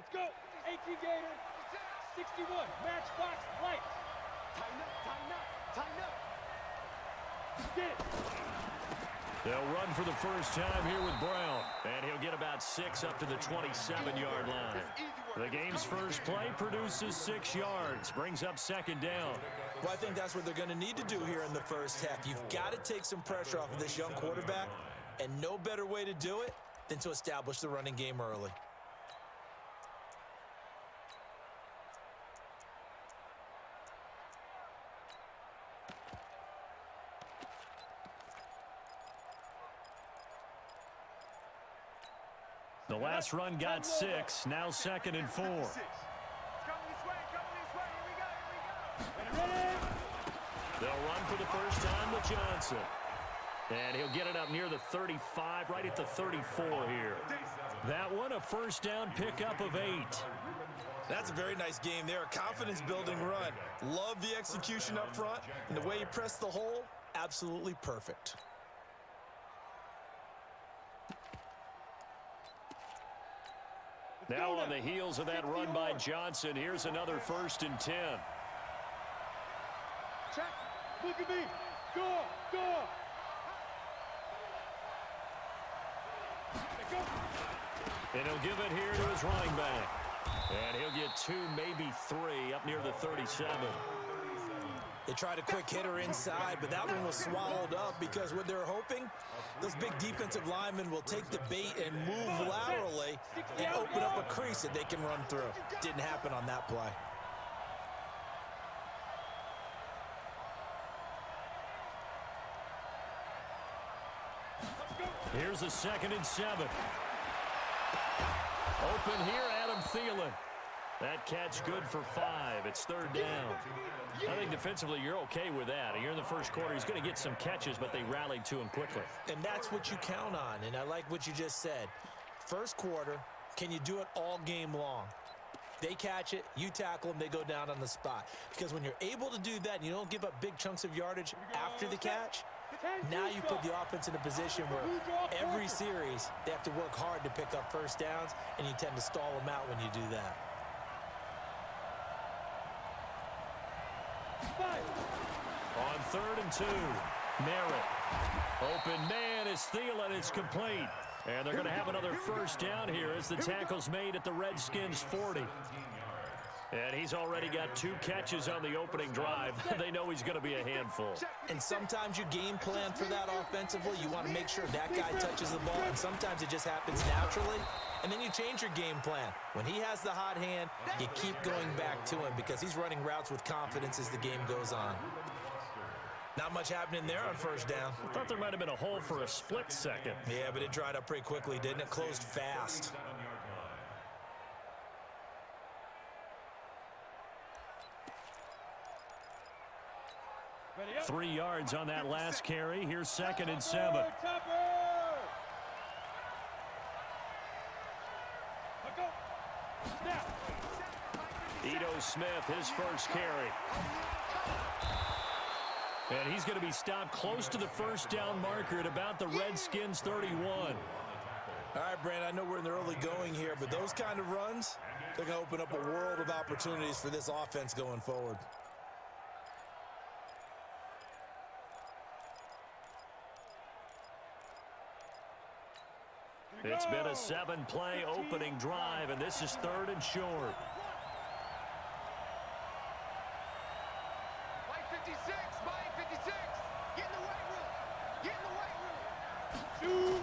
Let's go. 18 Gator. 61. Matchbox light. Tighten up, tighten up, tighten up. Get it. They'll run for the first time here with Brown. And he'll get about 6 up to the 27-yard line. The game's first play produces 6 yards. Brings up second down. Well, I think that's what they're going to need to do here in the first half. You've got to take some pressure off of this young quarterback. And no better way to do it than to establish the running game early. The last run got 6. Now 2nd and 4. Coming this way, here we go. They'll run for the first time with Johnson. And he'll get it up near the 35, right at the 34 here. That one, a first down pickup of 8. That's a very nice game there. A confidence-building run. Love the execution up front. And the way he pressed the hole, absolutely perfect. Now on the heels of that run by Johnson, here's another 1st and 10. Check. Look at me. Go. Go. And he'll give it here to his running back. And he'll get 2, maybe 3 up near the 37. They tried a quick hitter inside, but that one was swallowed up because what they're hoping, those big defensive linemen will take the bait and move laterally and open up a crease that they can run through. Didn't happen on that play. Here's a 2nd and 7. Open here, Adam Thielen. That catch good for 5. It's 3rd down. I think defensively you're okay with that. You're in the first quarter. He's going to get some catches, but they rallied to him quickly. And that's what you count on, and I like what you just said. First quarter, can you do it all game long? They catch it, you tackle them, they go down on the spot. Because when you're able to do that and you don't give up big chunks of yardage after the catch, now you put the offense in a position where every series they have to work hard to pick up first downs, and you tend to stall them out when you do that. On 3rd and 2, Merritt. Open man is Thielen. It's complete. And they're going to have another first down here as the tackle's made at the Redskins' 40. And he's already got 2 catches on the opening drive. They know he's going to be a handful. And sometimes you game plan for that offensively. You want to make sure that guy touches the ball, and sometimes it just happens naturally. And then you change your game plan. When he has the hot hand, you keep going back to him because he's running routes with confidence as the game goes on. Not much happening there on first down. I thought there might have been a hole for a split second. Yeah, but it dried up pretty quickly, didn't it? Closed fast. Ready 3 yards on that last carry. Here's 2nd and 7. Ito Smith, his first carry. And he's going to be stopped close to the first down marker at about the Redskins' 31. All right, Brand, I know we're in the early going here, but those kind of runs, they're going to open up a world of opportunities for this offense going forward. It's been a 7-play opening drive, and this is 3rd and short. Mike 56, Mike 56. Get in the weight room. Get in the weight room.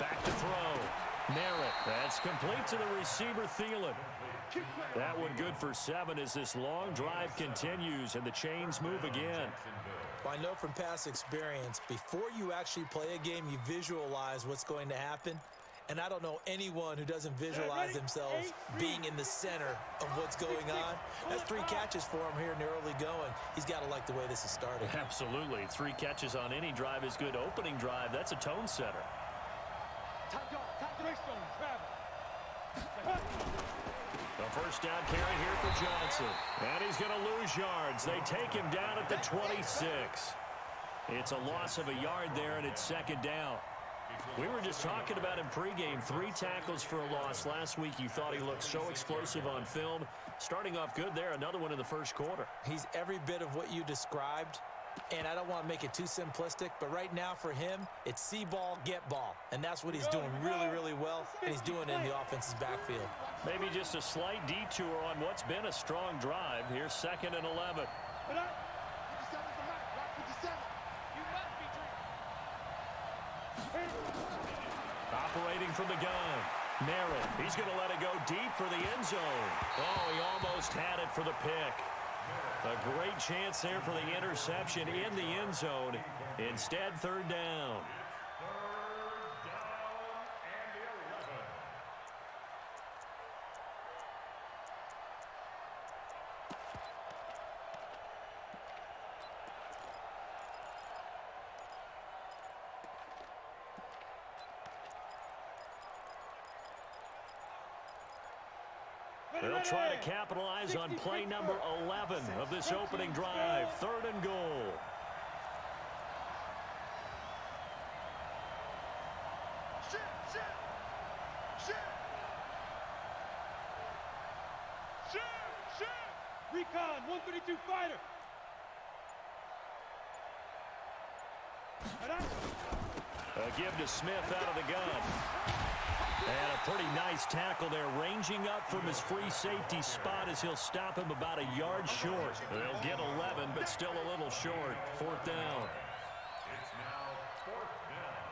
Back to throw. Merritt. That's complete to the receiver, Thielen. That one good for 7 as this long drive continues and the chains move again. Well, I know from past experience, before you actually play a game, you visualize what's going to happen. And I don't know anyone who doesn't visualize themselves being in the center of what's going on. That's 3 catches for him here in the early going. He's got to like the way this is starting. Absolutely. 3 catches on any drive is good. Opening drive, that's a tone setter. The first down carry here for Johnson. And he's going to lose yards. They take him down at the 26. It's a loss of a yard there, and it's 2nd down. We were just talking about him pregame. 3 tackles for a loss. Last week you thought he looked so explosive on film. Starting off good there. Another one in the first quarter. He's every bit of what you described. And I don't want to make it too simplistic, but right now for him, it's see ball, get ball. And that's what he's doing really, really well, and he's doing it in the offense's backfield. Maybe just a slight detour on what's been a strong drive. Here's 2nd and 11. Operating from the gun. Merritt, he's going to let it go deep for the end zone. Oh, he almost had it for the pick. A great chance there for the interception in the end zone. Instead, 3rd down. They'll try to capitalize on play number 11 of this opening drive. 3rd and goal. Recon, 132 fighter. A give to Smith out of the gun. And a pretty nice tackle there, ranging up from his free safety spot as he'll stop him about a yard short. They'll get 11, but still a little short. 4th down.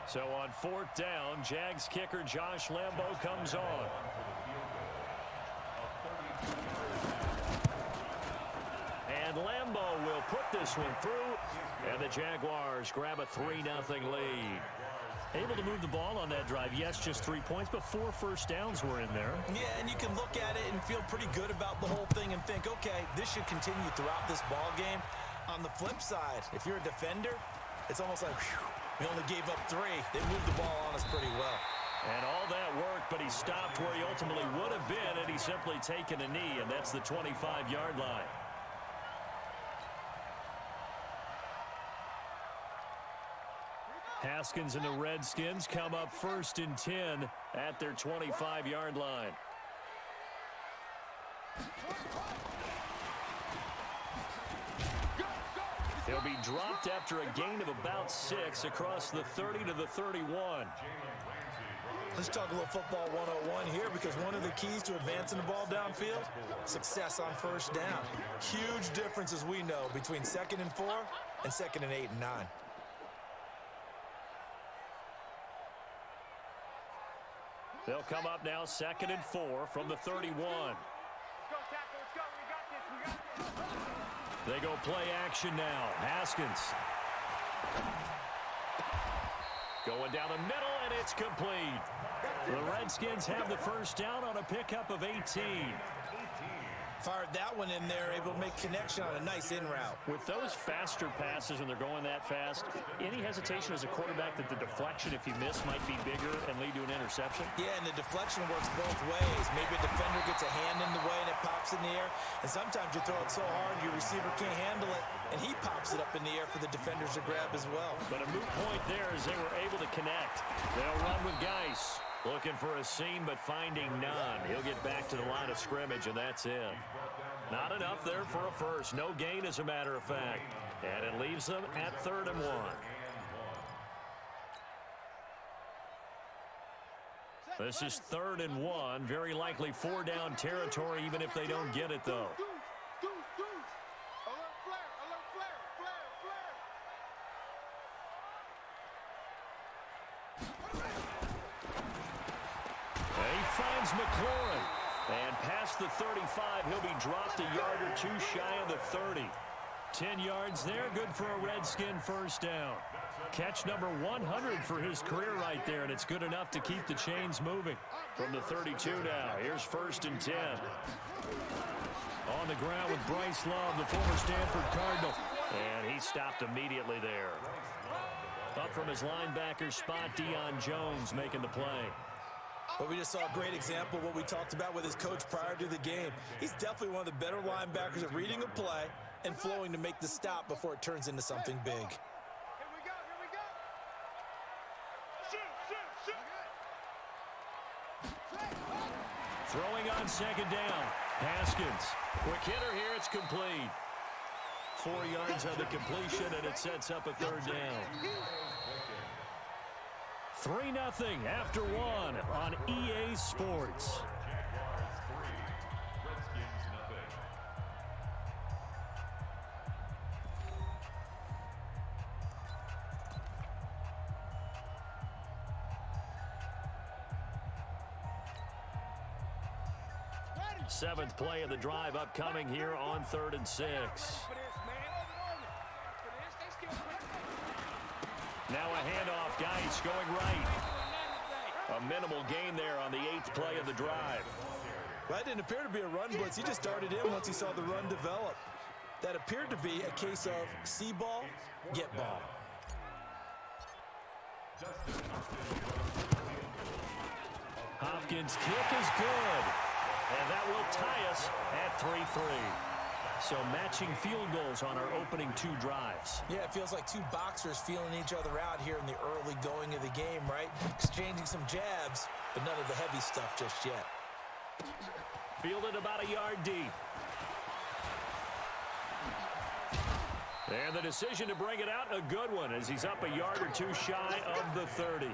So on 4th down, Jags kicker Josh Lambo comes on. And Lambo will put this one through, and the Jaguars grab a 3-0 lead. Able to move the ball on that drive. Yes, just 3 points, but 4 first downs were in there. Yeah, and you can look at it and feel pretty good about the whole thing and think, okay, this should continue throughout this ball game. On the flip side, if you're a defender, it's almost like, whew, we only gave up 3. They moved the ball on us pretty well. And all that worked, but he stopped where he ultimately would have been, and he's simply taken a knee, and that's the 25-yard line. Haskins and the Redskins come up 1st and 10 at their 25-yard line. He'll be dropped after a gain of about 6 across the 30 to the 31. Let's talk a little football 101 here, because one of the keys to advancing the ball downfield, success on 1st down. Huge difference, as we know, between 2nd and 4 and 2nd and 8 and 9. They'll come up now 2nd and 4 from the 31. They go play action now. Haskins. Going down the middle, and it's complete. The Redskins have the 1st down on a pickup of 18. Fired that one in there, able to make connection on a nice in route. With those faster passes and they're going that fast, any hesitation as a quarterback that the deflection, if you miss, might be bigger and lead to an interception? Yeah, and the deflection works both ways. Maybe a defender gets a hand in the way and it pops in the air. And sometimes you throw it so hard your receiver can't handle it, and he pops it up in the air for the defenders to grab as well. But a moot point there as they were able to connect. They'll run with Geis. Looking for a seam, but finding none. He'll get back to the line of scrimmage, and that's it. Not enough there for a first. No gain, as a matter of fact. And it leaves them at 3rd and 1. This is 3rd and 1. Very likely 4-down territory, even if they don't get it, though. Finds McLaurin, and past the 35, he'll be dropped a yard or 2 shy of the 30. 10 yards there, good for a Redskin 1st down. Catch number 100 for his career right there, and it's good enough to keep the chains moving. From the 32 now, here's 1st and 10. On the ground with Bryce Love, the former Stanford Cardinal, and he stopped immediately there. Up from his linebacker spot, Deion Jones making the play. But we just saw a great example of what we talked about with his coach prior to the game. He's definitely one of the better linebackers at reading a play and flowing to make the stop before it turns into something big. Here we go, here we go. Throwing on second down. Haskins. Quick hitter here. It's complete. 4 yards on the completion, and it sets up a third down. 3-0 after 1 on EA Sports. Seventh play of the drive upcoming here on 3rd and 6. Now a handoff. Geis going right. A minimal gain there on the 8th play of the drive. That didn't appear to be a run blitz. He just started in once he saw the run develop. That appeared to be a case of see ball, get ball. Hopkins' kick is good. And that will tie us at 3-3. So matching field goals on our opening 2 drives. Yeah, it feels like 2 boxers feeling each other out here in the early going of the game, right? Exchanging some jabs, but none of the heavy stuff just yet. Fielded about a yard deep. And the decision to bring it out, a good one, as he's up a yard or 2 shy of the 30.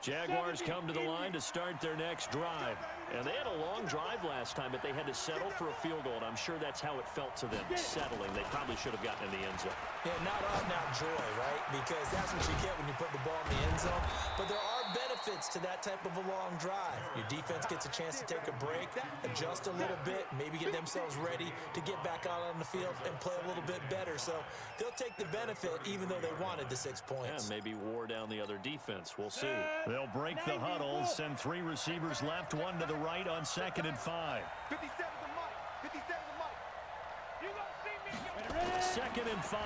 Jaguars come to the line to start their next drive. And they had a long drive last time, but they had to settle for a field goal. And I'm sure that's how it felt to them, settling. They probably should have gotten in the end zone. Yeah, not out-and-out joy, right? Because that's what you get when you put the ball in the end zone. But there are benefits to that type of a long drive. Your defense gets a chance to take a break, adjust a little bit, maybe get themselves ready to get back out on the field and play a little bit better. So they'll take the benefit even though they wanted the 6 points. Yeah, maybe wore down the other defense. We'll see. They'll break the huddle, send 3 receivers left, 1 to the right on 2nd and 5. 57 to Mike. 57 to Mike. You gonna see me? 2nd and 5.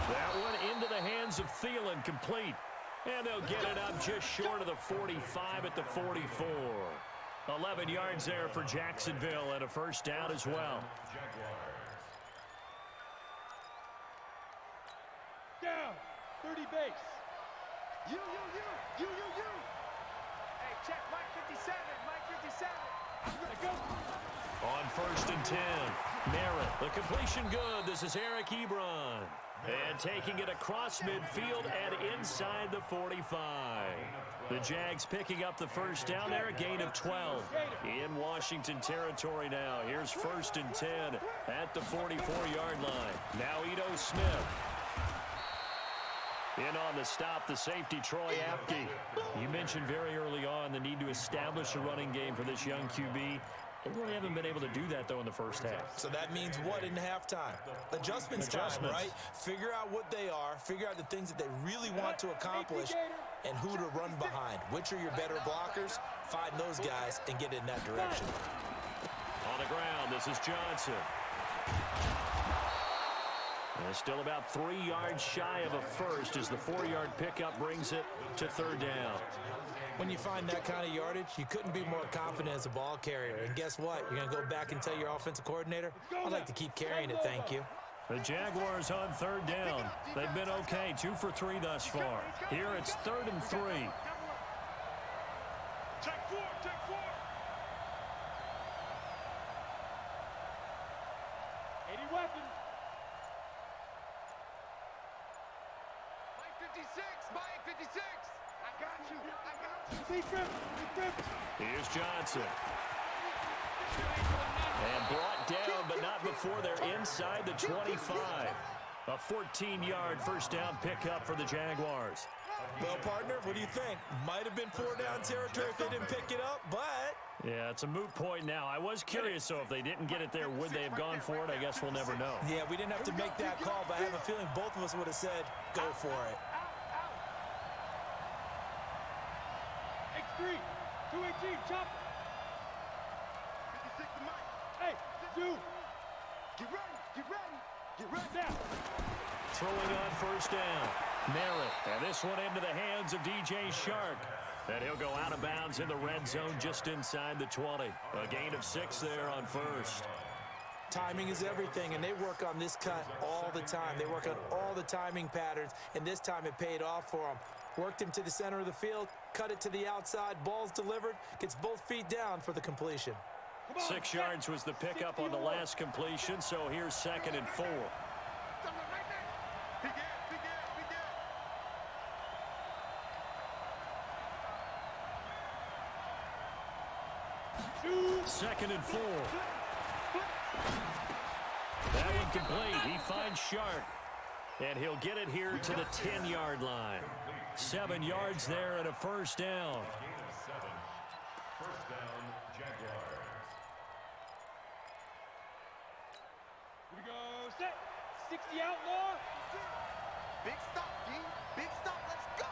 That one into the hands of Thielen, complete. And they'll get it up just short of the 45 at the 44. 11 yards there for Jacksonville and a first down as well. Down. 30 base. You. Hey, check Mike 57. Mike 57. I'm gonna go. On 1st and 10, Merritt. The completion good. This is Eric Ebron. And taking it across midfield and inside the 45. The Jags picking up the first down there, a gain of 12. In Washington territory now. Here's 1st and 10 at the 44-yard line. Now Ito Smith. In on the stop, the safety, Troy Apke. You mentioned very early on the need to establish a running game for this young QB. They really haven't been able to do that, though, in the first half. So that means what in halftime? Adjustments time, right? Figure out what they are, figure out the things that they really want to accomplish, and who to run behind. Which are your better blockers? Find those guys and get in that direction. On the ground, this is Johnson. And still about 3 yards shy of a first as the 4-yard pickup brings it to 3rd down. When you find that kind of yardage, you couldn't be more confident as a ball carrier. And guess what? You're going to go back and tell your offensive coordinator, I'd like to keep carrying it, thank you. The Jaguars on 3rd down. They've been okay, 2 for 3 thus far. Here it's 3rd and 3. Check 4. 80 weapons. Mike 56. Mike 56. I got you. Secret. Here's Johnson. And brought down, but not before they're inside the 25. A 14-yard first down pickup for the Jaguars. Well, partner, what do you think? Might have been 4-down territory if they didn't pick it up, but... Yeah, it's a moot point now. I was curious, so if they didn't get it there, would they have gone for it? I guess we'll never know. Yeah, we didn't have to make that call, but I have a feeling both of us would have said, go for it. X3. 218. Chop. 56 to Mike. Hey, 2. Get ready. Now. Throwing on first down. Merritt. And this one into the hands of DJ Shark. And he'll go out of bounds in the red zone just inside the 20. A gain of 6 there on first. Timing is everything, and they work on this cut all the time. They work on all the timing patterns, and this time it paid off for them. Worked him to the center of the field, cut it to the outside, ball's delivered, gets both feet down for the completion. 6 yards was the pickup on the last completion, so here's 2nd and 4. Second and 4. That one complete. He finds Shark. And he'll get it here to the 10-yard line. 7 yards there and a first down. First down, Jaguars. Here we go. Set. 60 outlaw. Big stop, G. Big stop. Let's go.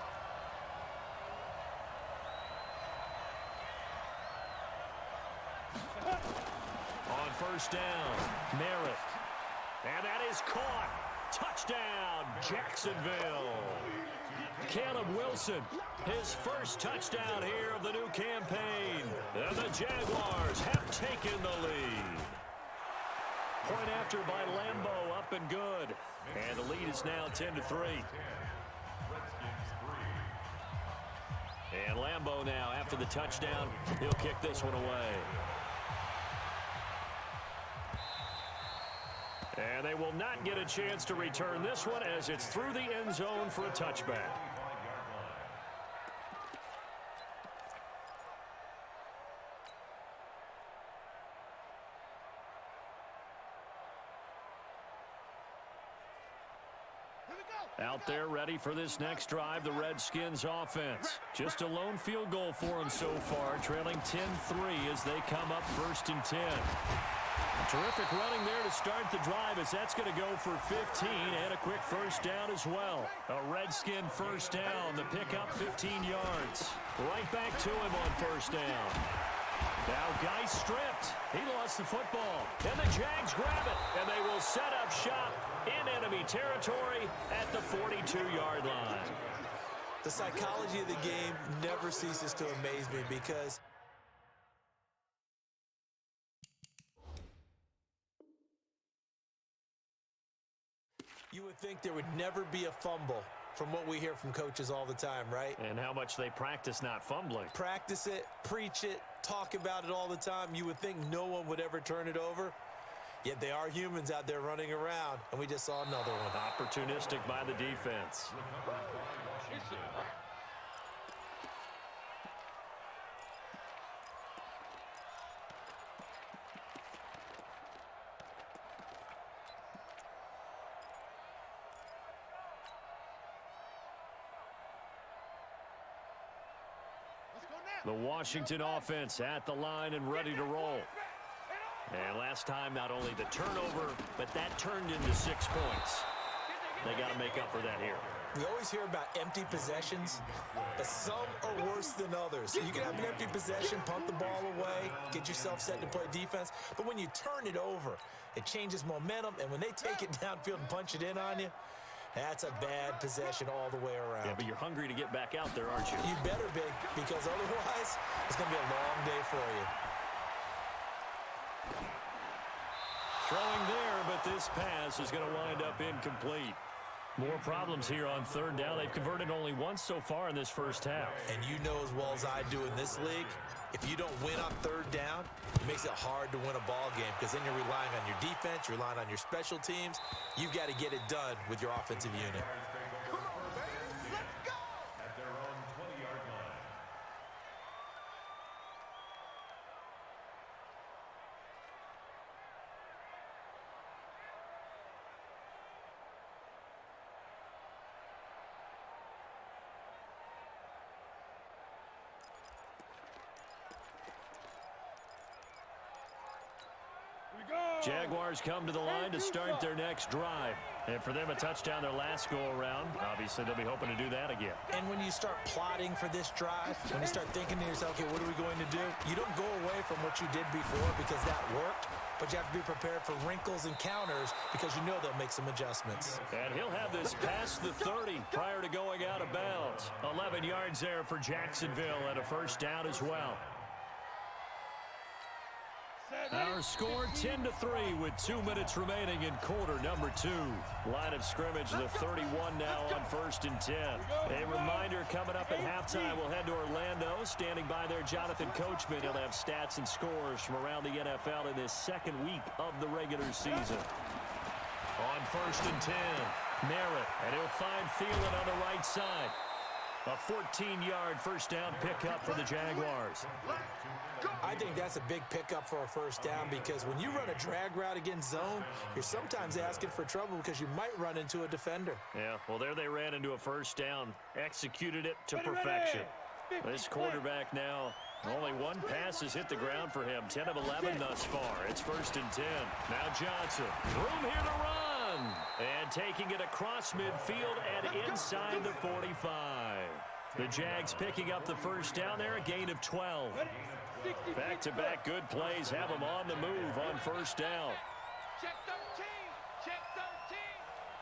On first down, Merritt. And that is caught. Touchdown, Jacksonville. Caleb Wilson, his first touchdown here of the new campaign. And the Jaguars have taken the lead. Point after by Lambeau, up and good. And the lead is now 10-3. And Lambeau now, after the touchdown, he'll kick this one away. And they will not get a chance to return this one as it's through the end zone for a touchback. Out there ready for this next drive, the Redskins offense. Just a lone field goal for them so far, trailing 10-3 as they come up 1st and 10. Terrific running there to start the drive as that's going to go for 15 and a quick first down as well. A Redskin first down, the pickup 15 yards. Right back to him on first down. Now Guy stripped. He lost the football. And the Jags grab it. And they will set up shop in enemy territory at the 42-yard line. The psychology of the game never ceases to amaze me because you would think there would never be a fumble from what we hear from coaches all the time, right? And how much they practice not fumbling. Practice it, preach it, talk about it all the time. You would think no one would ever turn it over. Yet they are humans out there running around, and we just saw another one. Opportunistic by the defense. The Washington offense at the line and ready to roll. And last time, not only the turnover, but that turned into 6 points. They got to make up for that here. We always hear about empty possessions, but some are worse than others. You can have an empty possession, punt the ball away, get yourself set to play defense, but when you turn it over, it changes momentum, and when they take it downfield and punch it in on you, that's a bad possession all the way around. Yeah, but you're hungry to get back out there, aren't you? You better be, because otherwise, it's going to be a long day for you. Throwing there, but this pass is going to wind up incomplete. More problems here on 3rd down. They've converted only once so far in this first half. And you know as well as I do in this league, if you don't win on 3rd down, it makes it hard to win a ball game because then you're relying on your defense, you're relying on your special teams. You've got to get it done with your offensive unit. Come on, baby. Let's go. At their own 20-yard line. Here Jaguars come to the line to start their next drive. And for them, a touchdown their last go-around. Obviously, they'll be hoping to do that again. And when you start plotting for this drive, when you start thinking to yourself, okay, what are we going to do? You don't go away from what you did before because that worked, but you have to be prepared for wrinkles and counters because you know they'll make some adjustments. And he'll have this past the 30 prior to going out of bounds. 11 yards there for Jacksonville and a first down as well. Our score 10-3 with 2 minutes remaining in quarter number 2. Line of scrimmage, the 31 now on 1st and 10. A reminder coming up at halftime, we'll head to Orlando. Standing by there, Jonathan Coachman. He'll have stats and scores from around the NFL in this second week of the regular season. On 1st and 10, Merritt, and he'll find Thielen on the right side. A 14-yard first down pickup for the Jaguars. I think that's a big pickup for a first down because when you run a drag route against zone, you're sometimes asking for trouble because you might run into a defender. Yeah, well, there they ran into a first down, executed it to perfection. This quarterback now, only one pass has hit the ground for him, 10 of 11 thus far. It's 1st and 10. Now Johnson, room here to run. And taking it across midfield and inside the 45. The Jags picking up the first down there, a gain of 12. Back-to-back good plays have them on the move on first down. Check 13. Check 13.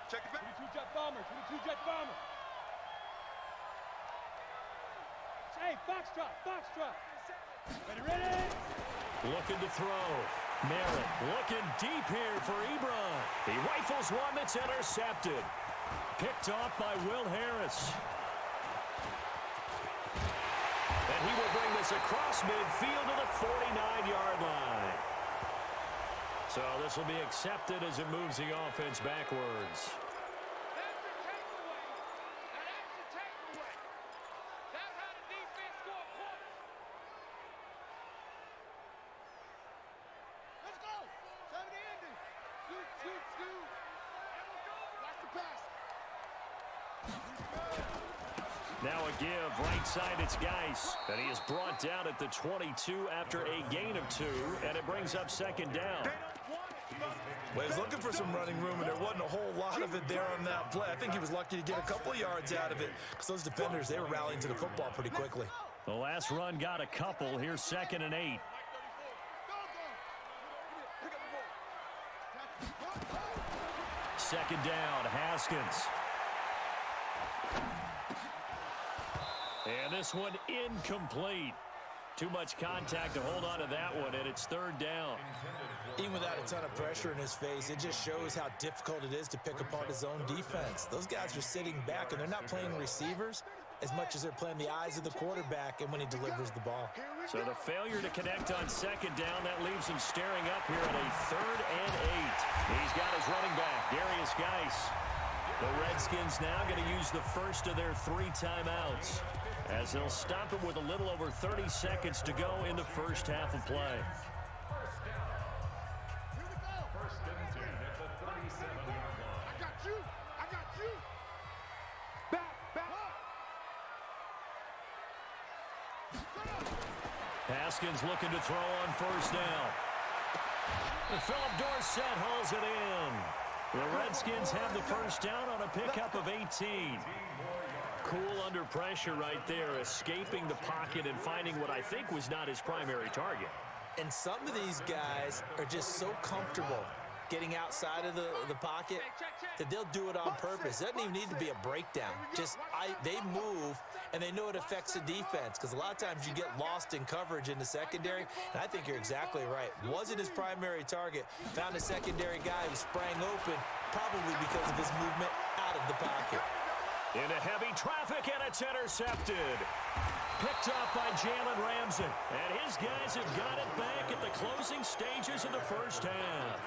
Check it back. 22 jet bomber. 22 jet bomber. Hey, foxtrot. Foxtrot. Ready. Looking to throw. Merritt looking deep here for Ebron. He rifles one that's intercepted. Picked off by Will Harris. And he will bring this across midfield to the 49-yard line. So this will be accepted as it moves the offense backwards. That's the takeaway. That's the takeaway. That's how the defense score points. Let's go. 70 ending. Scoot. Watch the pass. Now a give, right side, it's Geis. And he is brought down at the 22 after a gain of 2, and it brings up second down. Well, he's looking for some running room, and there wasn't a whole lot of it there on that play. I think he was lucky to get a couple of yards out of it because those defenders, they were rallying to the football pretty quickly. The last run got a couple. Here's 2nd and 8. Second down, Haskins. And this one incomplete. Too much contact to hold on to that one, and it's 3rd down. Even without a ton of pressure in his face, it just shows how difficult it is to pick apart his own defense. Those guys are sitting back, and they're not playing receivers as much as they're playing the eyes of the quarterback and when he delivers the ball. So the failure to connect on second down, that leaves him staring up here at a 3rd and 8. He's got his running back, Darius Geis. The Redskins now going to use the first of their 3 timeouts as they'll stop him with a little over 30 seconds to go in the first half of play. First and 10 at the 37-yard line. I got you. Back. Haskins looking to throw on first down. And Philip Dorsett hauls it in. The Redskins have the first down on a pickup of 18. Cool under pressure right there, escaping the pocket and finding what I think was not his primary target. And some of these guys are just so comfortable getting outside of the pocket that they'll do it on purpose. It doesn't even need to be a breakdown. They move, and they know it affects the defense because a lot of times you get lost in coverage in the secondary, and I think you're exactly right. Wasn't his primary target. Found a secondary guy who sprang open, probably because of his movement out of the pocket. Into heavy traffic, and it's intercepted. Picked up by Jalen Ramsey. And his guys have got it back at the closing stages of the first half.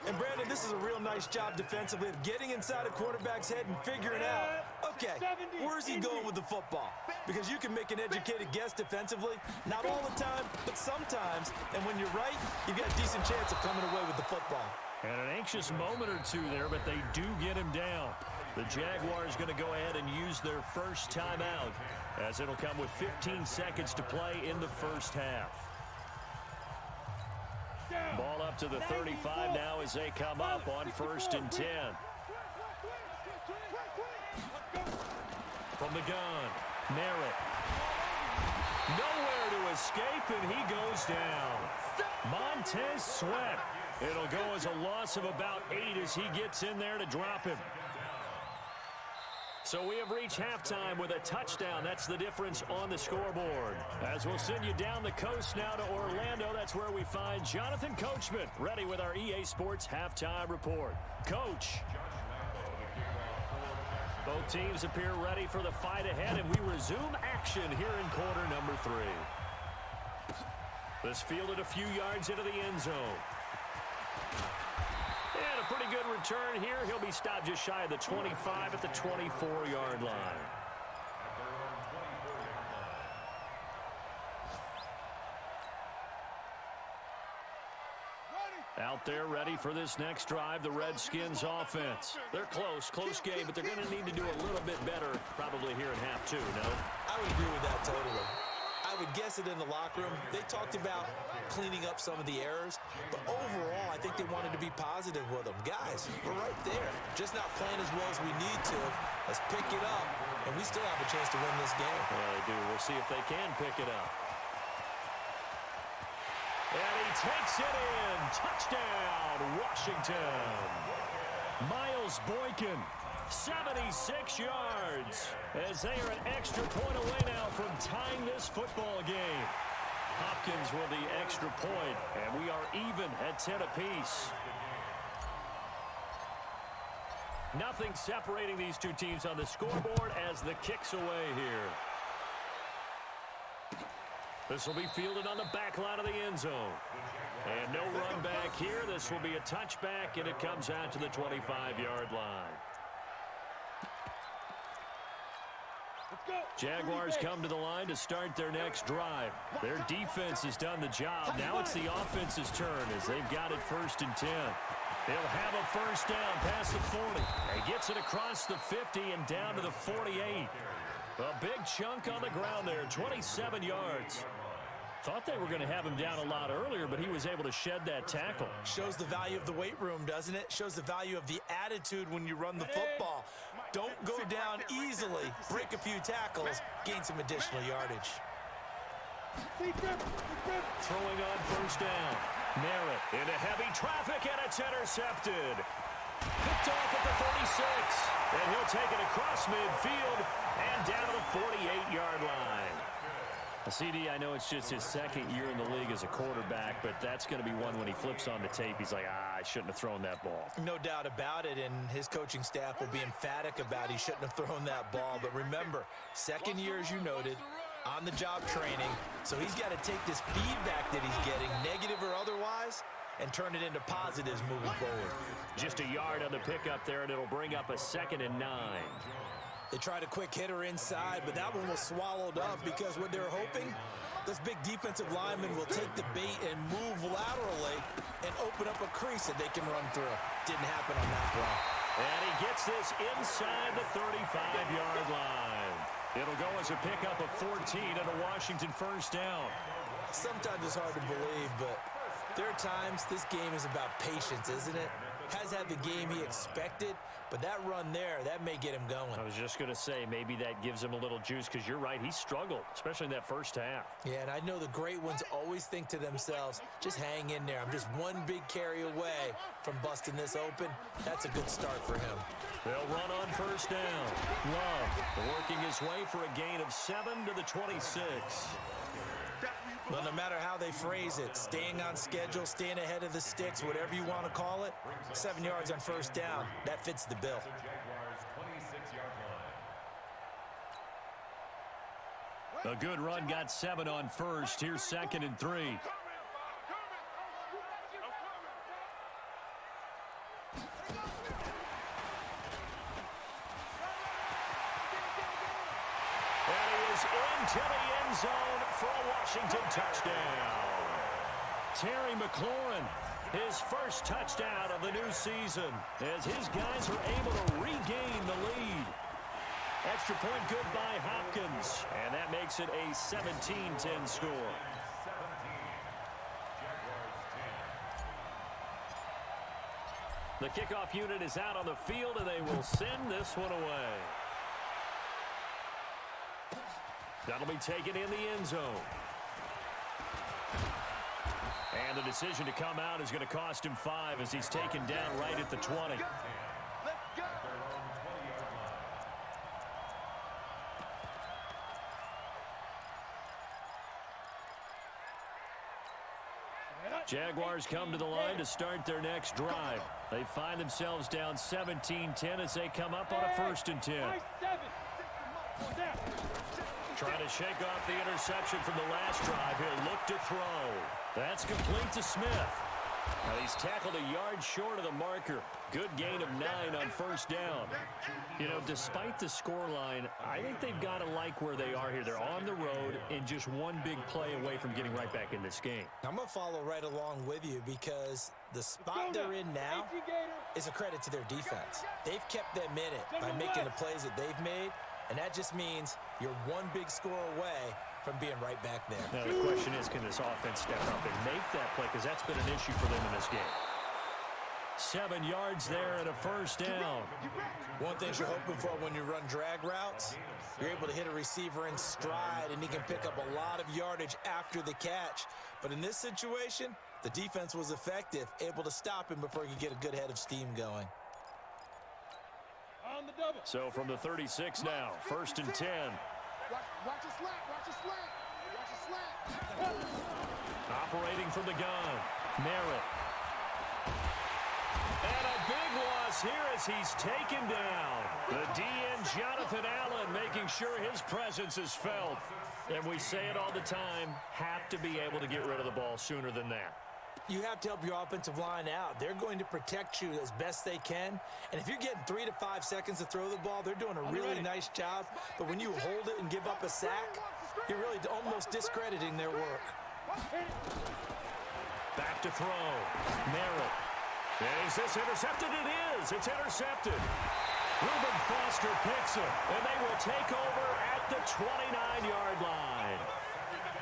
And Brandon, this is a real nice job defensively of getting inside a quarterback's head and figuring out, okay, where's he going with the football? Because you can make an educated guess defensively, not all the time, but sometimes. And when you're right, you've got a decent chance of coming away with the football. And an anxious moment or two there, but they do get him down. The Jaguars going to go ahead and use their first timeout as it'll come with 15 seconds to play in the first half. Ball up to the 35 now as they come up on 1st and 10. From the gun, Merritt. Nowhere to escape, and he goes down. Montez Sweat. It'll go as a loss of about 8 as he gets in there to drop him. So we have reached halftime with a touchdown. That's the difference on the scoreboard. As we'll send you down the coast now to Orlando, that's where we find Jonathan Coachman, ready with our EA Sports halftime report. Coach. Both teams appear ready for the fight ahead, and we resume action here in quarter number 3. This fielded a few yards into the end zone. And a pretty good return here. He'll be stopped just shy of the 25 at the 24-yard line. Out there ready for this next drive, the Redskins offense. They're close game, but they're going to need to do a little bit better probably here in half 2, no? I would agree with that totally. I would guess it in the locker room. They talked about cleaning up some of the errors, but overall, I think they wanted to be positive with them. Guys, we're right there. Just not playing as well as we need to. Let's pick it up, and we still have a chance to win this game. Yeah, they do. We'll see if they can pick it up. And he takes it in. Touchdown, Washington. Miles Boykin, 76 yards, as they are an extra point away now from tying this football game. Hopkins with the extra point, and we are even at 10 apiece. Nothing separating these two teams on the scoreboard as the kick's away here. This will be fielded on the back line of the end zone. And no run back here. This will be a touchback, and it comes out to the 25-yard line. Jaguars come to the line to start their next drive. Their defense has done the job. Now it's the offense's turn as they've got it 1st and 10. They'll have a first down past the 40. He gets it across the 50 and down to the 48. A big chunk on the ground there, 27 yards. Thought they were going to have him down a lot earlier, but he was able to shed that tackle. Shows the value of the weight room, doesn't it? Shows the value of the attitude when you run the football. Don't go down easily. Break a few tackles. Gain some additional yardage. Throwing on first down. Merritt into heavy traffic, and it's intercepted. Picked off at the 36. And he'll take it across midfield and down to the 48-yard line. CD, I know it's just his second year in the league as a quarterback, but that's going to be one when he flips on the tape. He's like, I shouldn't have thrown that ball. No doubt about it, and his coaching staff will be emphatic about he shouldn't have thrown that ball. But remember, second year, as you noted, on-the-job training, so he's got to take this feedback that he's getting, negative or otherwise, and turn it into positives moving forward. Just a yard on the pickup there, and it'll bring up a 2nd and 9. They tried a quick hitter inside, but that one was swallowed up because what they're hoping, those big defensive linemen will take the bait and move laterally and open up a crease that they can run through. Didn't happen on that play. And he gets this inside the 35-yard line. It'll go as a pickup of 14 and a Washington first down. Sometimes it's hard to believe, but there are times this game is about patience, isn't it? Has had the game he expected, but that run there, that may get him going. I was just going to say, maybe that gives him a little juice because you're right, he struggled, especially in that first half. Yeah, and I know the great ones always think to themselves, just hang in there. I'm just one big carry away from busting this open. That's a good start for him. They'll run on first down. Love working his way for a gain of 7 to the 26. Well, no matter how they phrase it, staying on schedule, staying ahead of the sticks, whatever you want to call it, 7 yards on first down, that fits the bill. A good run got 7 on first. Here's 2nd and 3. Into the end zone for a Washington touchdown. Terry McLaurin, his first touchdown of the new season, as his guys are able to regain the lead. Extra point good by Hopkins, and that makes it a 17-10 score. The kickoff unit is out on the field, and they will send this one away. That'll be taken in the end zone. And the decision to come out is going to cost him 5 as he's taken down right at the 20. Jaguars come to the line to start their next drive. They find themselves down 17-10 as they come up on a 1st and 10. Trying to shake off the interception from the last drive. He'll look to throw. That's complete to Smith. Now he's tackled a yard short of the marker. Good gain of 9 on 1st down. You know, despite the scoreline, I think they've got to like where they are here. They're on the road and just one big play away from getting right back in this game. I'm going to follow right along with you because the spot they're in now is a credit to their defense. They've kept them in it by making the plays that they've made, and that just means you're one big score away from being right back there. Now, the question is, can this offense step up and make that play? Because that's been an issue for them in this game. 7 yards there and a 1st down. One thing you're hoping for when you run drag routes, you're able to hit a receiver in stride, and he can pick up a lot of yardage after the catch. But in this situation, the defense was effective, able to stop him before he could get a good head of steam going. On the double. So from the 36 now, 1st and 10. Watch the slant. Watch the slant. Watch the slant. Operating from the gun, Merritt. And a big loss here as he's taken down. The DN, Jonathan Allen, making sure his presence is felt. And we say it all the time, have to be able to get rid of the ball sooner than that. You have to help your offensive line out. They're going to protect you as best they can. And if you're getting 3 to 5 seconds to throw the ball, they're doing a really nice job. But when you hold it and give up a sack, you're really almost discrediting their work. Back to throw. Merritt. Is this intercepted? It is. It's intercepted. Reuben Foster picks it, and they will take over at the 29-yard line.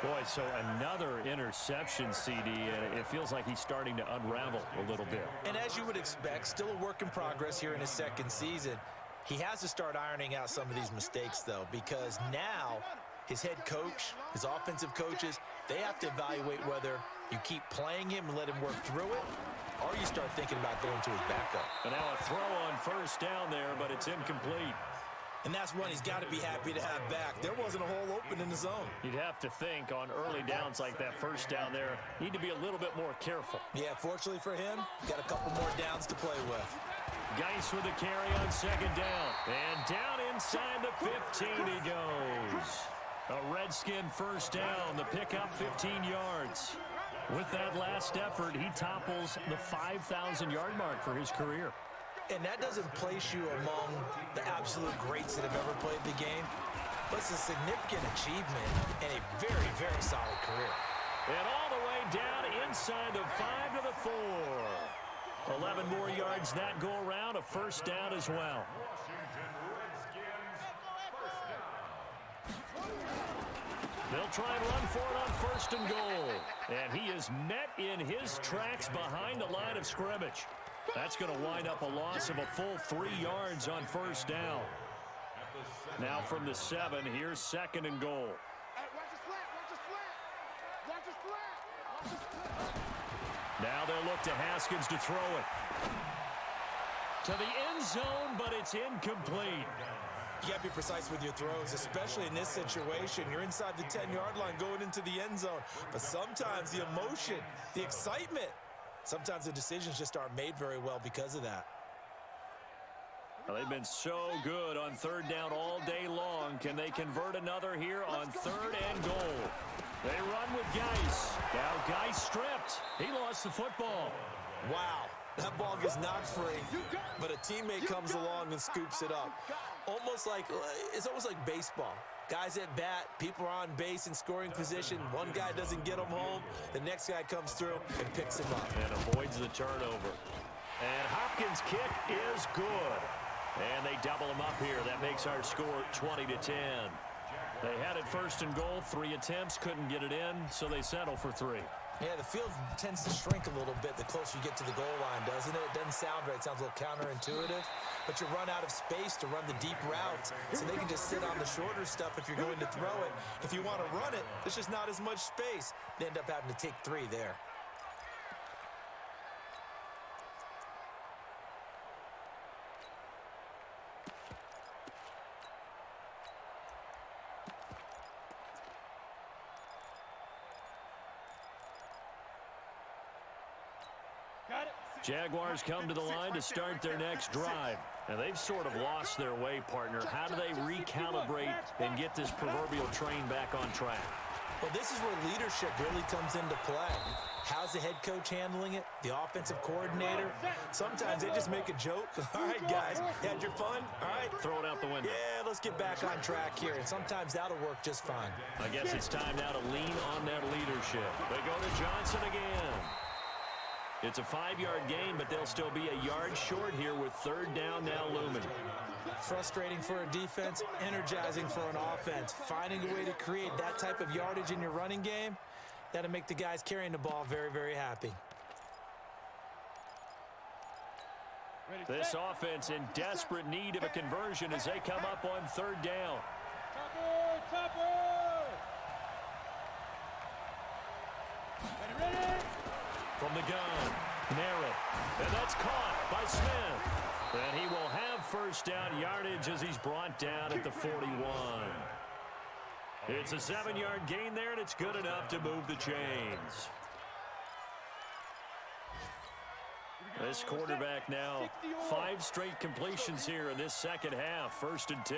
Boy, so another interception, CD, and it feels like he's starting to unravel a little bit. And as you would expect, still a work in progress here in his 2nd season. He has to start ironing out some of these mistakes, though, because now his head coach, his offensive coaches, they have to evaluate whether you keep playing him and let him work through it, or you start thinking about going to his backup. And now a throw on 1st down there, but it's incomplete. And that's one he's got to be happy to have back. There wasn't a hole open in the zone. You'd have to think on early downs like that 1st down there, need to be a little bit more careful. Yeah, fortunately for him, got a couple more downs to play with. Geis with the carry on 2nd down. And down inside the 15 he goes. A Redskin 1st down, the pickup 15 yards. With that last effort, he topples the 5,000-yard mark for his career. And that doesn't place you among the absolute greats that have ever played the game, but it's a significant achievement and a very, very solid career. And all the way down inside the 5 to the 4. 11 more yards that go around, a 1st down as well. They'll try and run for it on 1st and goal. And he is met in his tracks behind the line of scrimmage. That's going to wind up a loss of a full 3 yards on 1st down. Now from the 7, here's 2nd and goal. Now they'll look to Haskins to throw it. To the end zone, but it's incomplete. You got to be precise with your throws, especially in this situation. You're inside the 10-yard line going into the end zone. But sometimes the emotion, the excitement, sometimes the decisions just aren't made very well because of that. Well, they've been so good on 3rd down all day long. Can they convert another here on 3rd and goal? They run with Geis. Now Geis stripped. He lost the football. Wow, that ball gets knocked free, but a teammate comes along and scoops it up. It's almost like baseball. Guys at bat, people are on base in scoring position. One guy doesn't get them home. The next guy comes through and picks him up. And avoids the turnover. And Hopkins' kick is good. And they double him up here. That makes our score 20-10. They had it 1st and goal, 3 attempts, couldn't get it in, so they settle for 3. Yeah, the field tends to shrink a little bit the closer you get to the goal line, doesn't it? It doesn't sound right. It sounds a little counterintuitive. But you run out of space to run the deep routes, so they can just sit on the shorter stuff if you're going to throw it. If you want to run it, there's just not as much space. They end up having to take 3 there. Got it. Jaguars come to the line to start their next drive. And they've sort of lost their way, partner. How do they recalibrate and get this proverbial train back on track? Well, this is where leadership really comes into play. How's the head coach handling it? The offensive coordinator? Sometimes they just make a joke. All right, guys, you had your fun? All right. Throw it out the window. Yeah, let's get back on track here. And sometimes that'll work just fine. I guess it's time now to lean on that leadership. They go to Johnson again. It's a 5-yard gain, but they'll still be a yard short here with 3rd down now looming. Frustrating for a defense, energizing for an offense. Finding a way to create that type of yardage in your running game, that'll make the guys carrying the ball very, very happy. This offense in desperate need of a conversion as they come up on 3rd down. Topper! Ready? From the gun, Merritt, and that's caught by Smith. And he will have 1st down yardage as he's brought down at the 41. It's a 7-yard gain there, and it's good enough to move the chains. This quarterback now, 5 straight completions here in this second half. 1st and 10.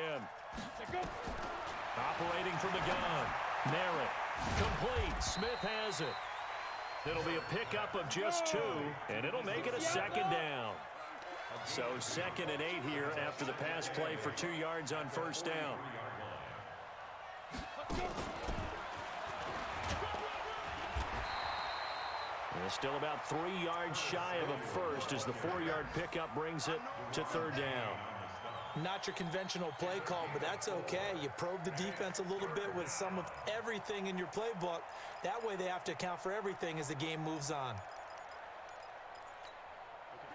Operating from the gun, Merritt, complete. Smith has it. It'll be a pickup of just 2, and it'll make it a 2nd down. So 2nd and 8 here after the pass play for 2 yards on 1st down. And still about 3 yards shy of a first as the 4-yard pickup brings it to 3rd down. Not your conventional play call, but that's okay. You probe the defense a little bit with some of everything in your playbook. That way they have to account for everything as the game moves on.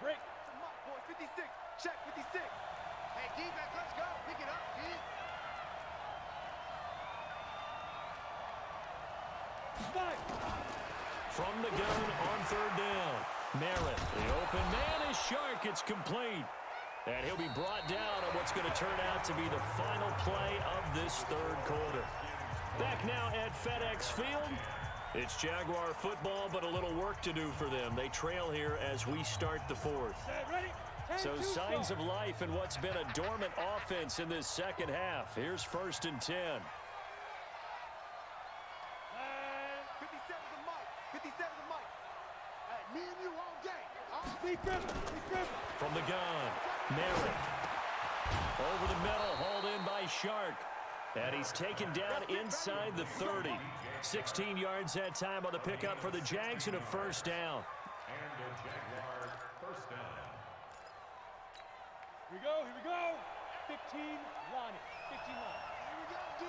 Break. 56. Check 56. Hey, defense, let's go. Pick it up, kid. From the gun on 3rd down. Merritt, the open man is Shark. It's complete. And he'll be brought down on what's going to turn out to be the final play of this 3rd quarter. Back now at FedEx Field. It's Jaguar football, but a little work to do for them. They trail here as we start the 4th. So signs of life in what's been a dormant offense in this second half. Here's 1st and 10. 57's a mic. 57's a mic. Hey, me and you all day. From the gun, Merritt. Over the middle, hauled in by Shark. And he's taken down inside the 30. 16 yards that time on the pickup for the Jags and a 1st down. And a Jaguar 1st down. Here we go. 15 line. 15 line. Here we go, D.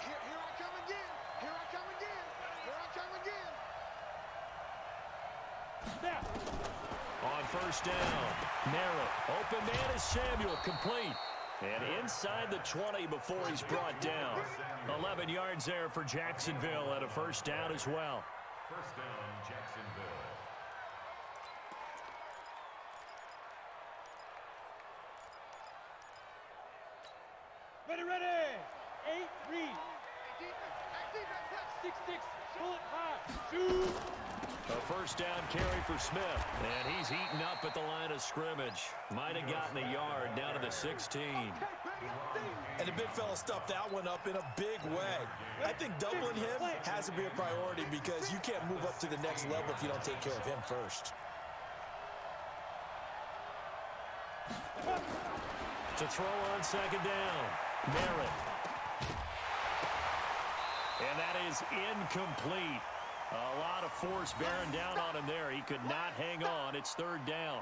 Here I come again. Here I come again. Here I come again. Snap. On 1st down, Merritt. Open man is Samuel, complete. And inside the 20 before he's brought down. 11 yards there for Jacksonville at a 1st down as well. 1st down, Jacksonville. Ready. 8 read. Hey, defense, 6-6. Pull it high. Shoot. A 1st down carry for Smith. And he's eaten up at the line of scrimmage. Might have gotten a yard down to the 16. And the big fella stuffed that one up in a big way. I think doubling him has to be a priority because you can't move up to the next level if you don't take care of him first. To throw on 2nd down, Merritt. And that is incomplete. A lot of force bearing down on him there. He could not hang on. It's 3rd down.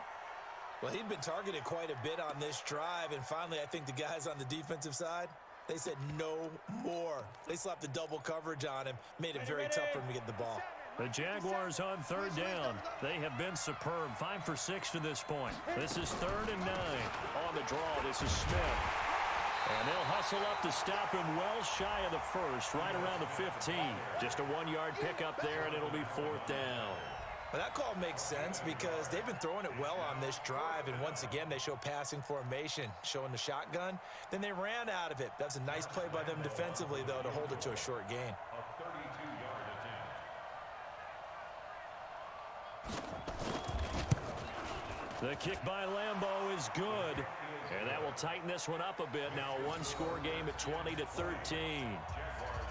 Well, he'd been targeted quite a bit on this drive, and finally I think the guys on the defensive side, they said no more. They slapped the double coverage on him, made it very tough for him to get the ball. The Jaguars on third down. They have been superb. 5 for 6 to this point. This is 3rd and 9. On the draw, this is Smith. And they'll hustle up to stop him well shy of the first, right around the 15. Just a 1-yard pickup there, and it'll be 4th down. Well, that call makes sense because they've been throwing it well on this drive, and once again, they show passing formation, showing the shotgun. Then they ran out of it. That's a nice play by them defensively, though, to hold it to a short gain. A 32-yard attempt. The kick by Lambeau is good, and that will tighten this one up a bit. Now a one-score game at 20-13.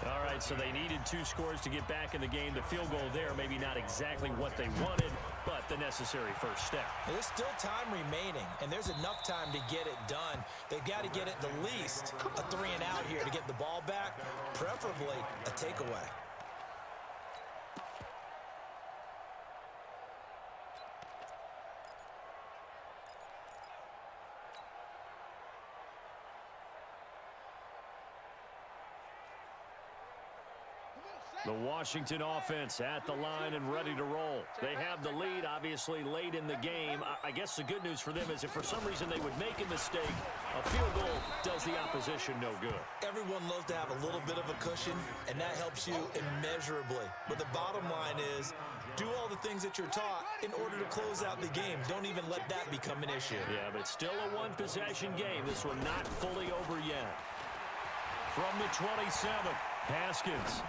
All right, so they needed 2 scores to get back in the game. The field goal there, maybe not exactly what they wanted, but the necessary first step. There's still time remaining, and there's enough time to get it done. They've got to get at the least a 3-and-out here to get the ball back, preferably a takeaway. The Washington offense at the line and ready to roll. They have the lead, obviously, late in the game. I guess the good news for them is if for some reason they would make a mistake, a field goal does the opposition no good. Everyone loves to have a little bit of a cushion, and that helps you immeasurably. But the bottom line is, do all the things that you're taught in order to close out the game. Don't even let that become an issue. Yeah, but still a one-possession game. This one not fully over yet. From the 27, Haskins.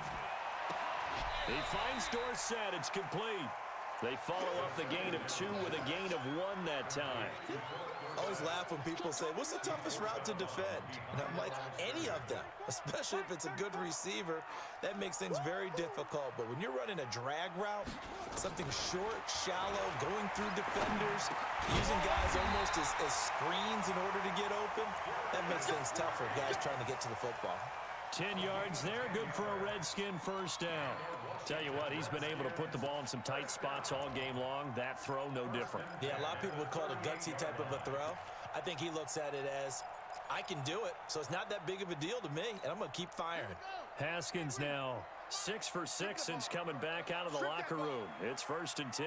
He finds Dorsett. It's complete. They follow up the gain of 2 with a gain of 1 that time. I always laugh when people say, what's the toughest route to defend? And I'm like, any of them, especially if it's a good receiver. That makes things very difficult. But when you're running a drag route, something short, shallow, going through defenders, using guys almost as screens in order to get open, that makes things tougher, guys trying to get to the football. 10 yards there, good for a Redskin first down. Tell you what, he's been able to put the ball in some tight spots all game long. That throw, no different. Yeah, a lot of people would call it a gutsy type of a throw. I think he looks at it as, I can do it, so it's not that big of a deal to me, and I'm going to keep firing. Haskins now 6 for 6 since coming back out of the locker room. It's 1st and 10.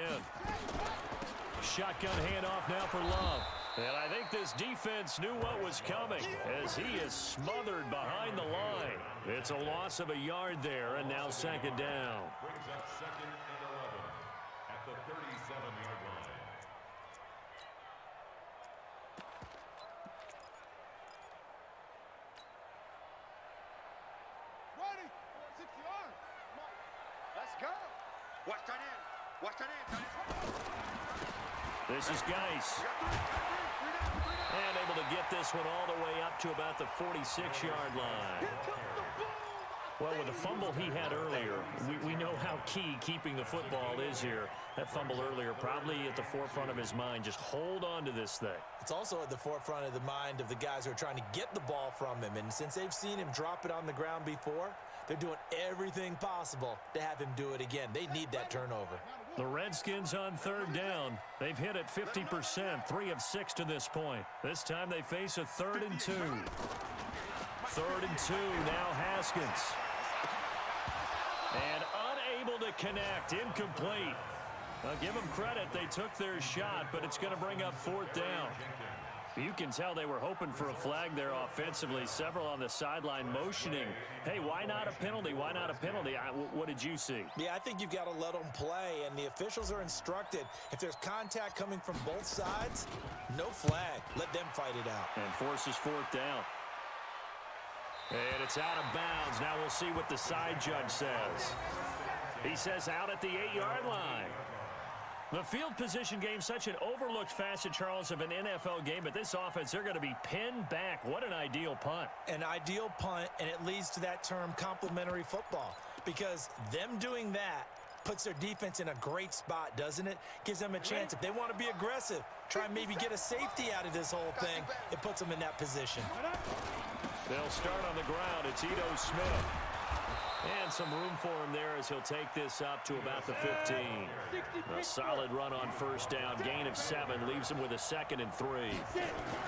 Shotgun handoff now for Love. And I think this defense knew what was coming as he is smothered behind the line. It's a loss of a yard there, and now 2nd down. Brings up 2nd and 11 at the 37-yard line. Ready. 6 yards. Let's go. Watch that in. Watch that in. This is Geis. And able to get this one all the way up to about the 46-yard line. Well, with the fumble he had earlier, we know how key keeping the football is here. That fumble earlier probably at the forefront of his mind. Just hold on to this thing. It's also at the forefront of the mind of the guys who are trying to get the ball from him. And since they've seen him drop it on the ground before, they're doing everything possible to have him do it again. They need that turnover. The Redskins on 3rd down. They've hit it 50%, 3 of 6 to this point. This time they face a 3rd and 2. 3rd and 2, now Haskins. And unable to connect, incomplete. I'll give them credit, they took their shot, but it's going to bring up 4th down. You can tell they were hoping for a flag there offensively. Several on the sideline motioning. Hey, why not a penalty? Why not a penalty? What did you see? Yeah, I think you've got to let them play, and the officials are instructed. If there's contact coming from both sides, no flag. Let them fight it out. And forces 4th down. And it's out of bounds. Now we'll see what the side judge says. He says out at the 8-yard line. The field position game, such an overlooked facet, Charles, of an NFL game. But this offense, they're going to be pinned back. What an ideal punt. An ideal punt, and it leads to that term complementary football. Because them doing that puts their defense in a great spot, doesn't it? Gives them a chance. If they want to be aggressive, try and maybe get a safety out of this whole thing, it puts them in that position. They'll start on the ground. It's Ito Smith. And some room for him there as he'll take this up to about the 15. A solid run on 1st down. Gain of 7 leaves him with a 2nd and 3.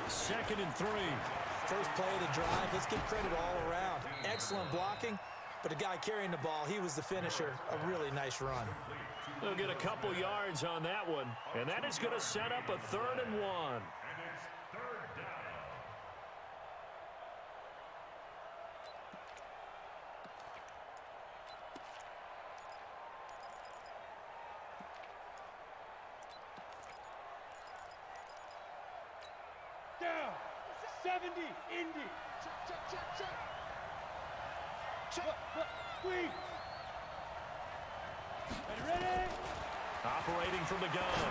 2nd and 3. First play of the drive. Let's give credit all around. Excellent blocking. But the guy carrying the ball, he was the finisher. A really nice run. They'll get a couple yards on that one, and that is going to set up a 3rd and 1. And it's third down. Down. 70. Indy. Squeeze. Ready? Operating from the gun.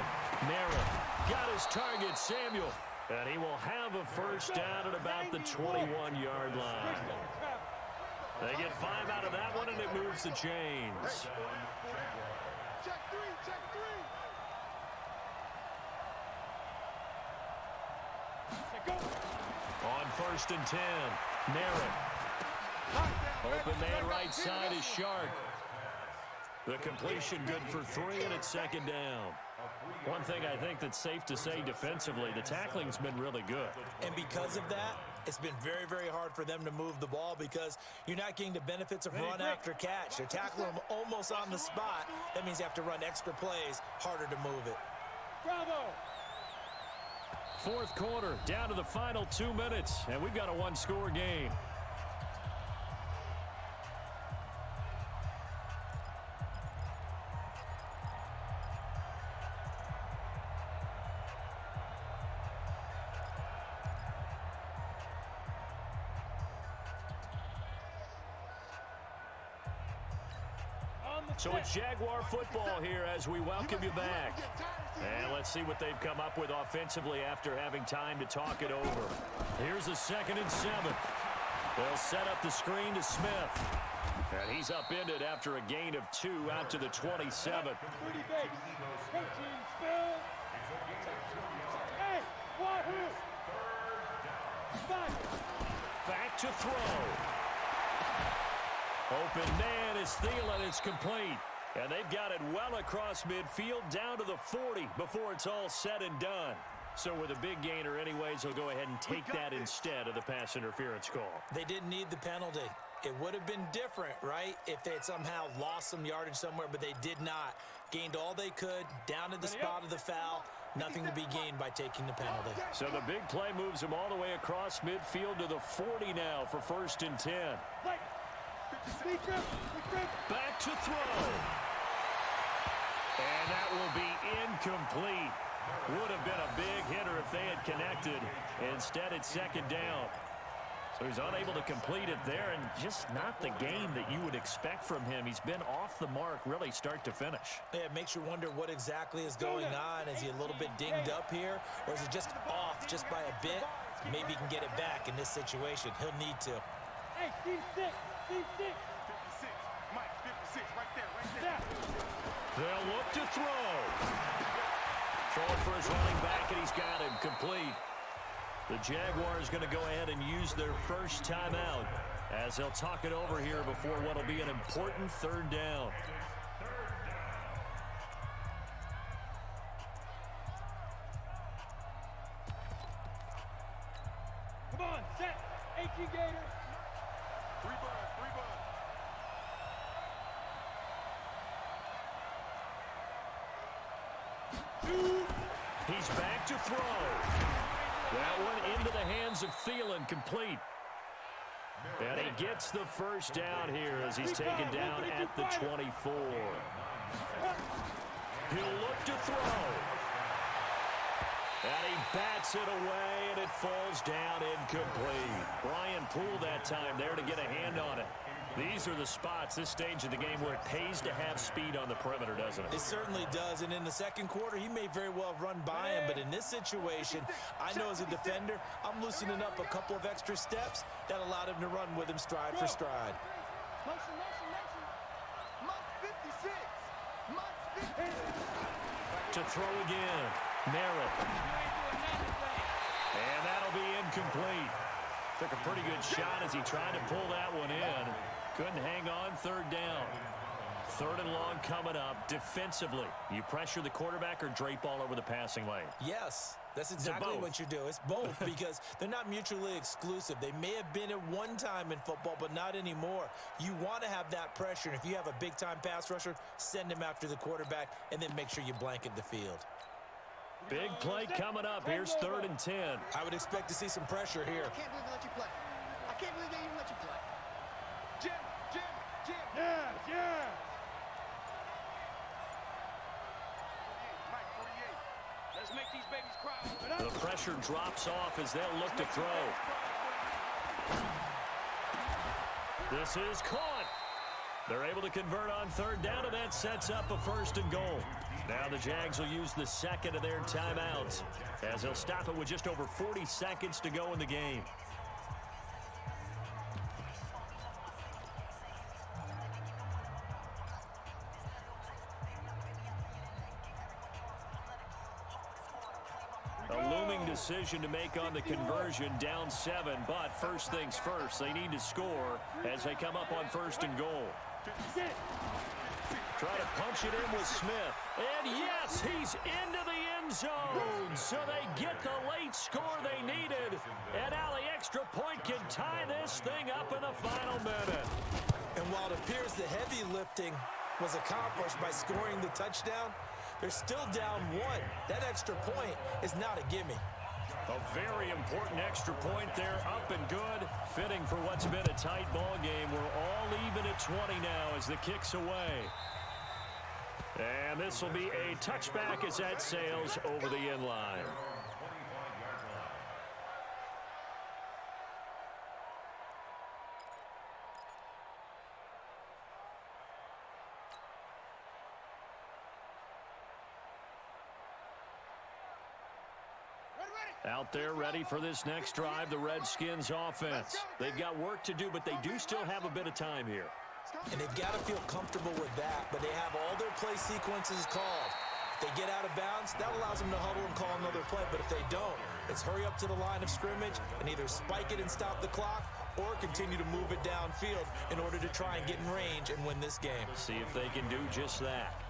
Merritt got his target, Samuel. And he will have a first down at about the 21-yard line. They get 5 out of that one, and it moves the chains. Check three. Go. On 1st and 10, Merritt. Open man right side is Shark. The completion good for 3, and it's 2nd down. One thing I think that's safe to say defensively, the tackling's been really good. And because of that, it's been very, very hard for them to move the ball because you're not getting the benefits of run after catch. They're tackling them almost on the spot. That means you have to run extra plays, harder to move it. Bravo. 4th quarter, down to the final 2 minutes, and we've got a 1-score game. So it's Jaguar football here as we welcome you back. And let's see what they've come up with offensively after having time to talk it over. Here's a 2nd and 7. They'll set up the screen to Smith. And he's upended after a gain of 2 out to the 27. Pretty big. Protein spill. Hey, wahoo. 5. Back to throw. Open man is Thielen. It's complete. And they've got it well across midfield down to the 40 before it's all said and done. So with a big gainer anyways, he'll go ahead and take that instead of the pass interference call. They didn't need the penalty. It would have been different, right, if they had somehow lost some yardage somewhere, but they did not. Gained all they could, down to the spot of the foul. Nothing to be gained by taking the penalty. So the big play moves them all the way across midfield to the 40 now for 1st and 10. Back to throw. And that will be incomplete. Would have been a big hitter if they had connected. Instead, it's 2nd down. So he's unable to complete it there, and just not the game that you would expect from him. He's been off the mark really start to finish. Yeah, it makes you wonder what exactly is going on. Is he a little bit dinged up here, or is it just off just by a bit? Maybe he can get it back in this situation. He'll need to. Hey, team 6. Team 6. 56. Mike, 56. Right there. They'll look to throw. Throwing for his running back, and he's got him complete. The Jaguars going to go ahead and use their first timeout as they'll talk it over here before what will be an important 3rd down. Come on, set. 18 Gators. 3 bud. He's back to throw. That one into the hands of Thielen, complete. And he gets the first down here as he's taken down at the 24. He'll look to throw. And he bats it away, and it falls down incomplete. Brian Poole that time there to get a hand on it. These are the spots, this stage of the game, where it pays to have speed on the perimeter, doesn't it? It certainly does, and in the 2nd quarter, he may very well run by him, but in this situation, I know as a defender, I'm loosening up a couple of extra steps that allowed him to run with him stride for stride. Motion. Mike 56. Mike 50. To throw again, Merritt. And that'll be incomplete. Took a pretty good shot as he tried to pull that one in. Couldn't hang on, 3rd down. 3rd and long coming up. Defensively, you pressure the quarterback or drape all over the passing lane? Yes, That's exactly what you do. It's both because they're not mutually exclusive. They may have been at one time in football, but not anymore. You want to have that pressure. And if you have a big-time pass rusher, send him after the quarterback, and then make sure you blanket the field. Big play coming up. Here's 3rd and 10. I would expect to see some pressure here. I can't believe they let you play. I can't believe they even let you play. Jim. Yes, yes. Mike 48. Let's make these babies cry. The pressure drops off as they'll look to throw. This is caught. They're able to convert on 3rd down, and that sets up a 1st and goal. Now the Jags will use the 2nd of their timeouts as they'll stop it with just over 40 seconds to go in the game. A looming decision to make on the conversion, down 7, but first things first, they need to score as they come up on 1st and goal. Try to punch it in with Smith. And yes, he's into the end zone. So they get the late score they needed. And now the extra point can tie this thing up in the final minute. And while it appears the heavy lifting was accomplished by scoring the touchdown, they're still down 1. That extra point is not a gimme. A very important extra point there, up and good. Fitting for what's been a tight ball game. We're all even at 20 now as the kick's away. And this will be a touchback as that sails over the end line. Out there ready for this next drive, the Redskins offense. They've got work to do, but they do still have a bit of time here. And they've got to feel comfortable with that, but they have all their play sequences called. If they get out of bounds, that allows them to huddle and call another play, but if they don't, it's hurry up to the line of scrimmage and either spike it and stop the clock or continue to move it downfield in order to try and get in range and win this game. See if they can do just that.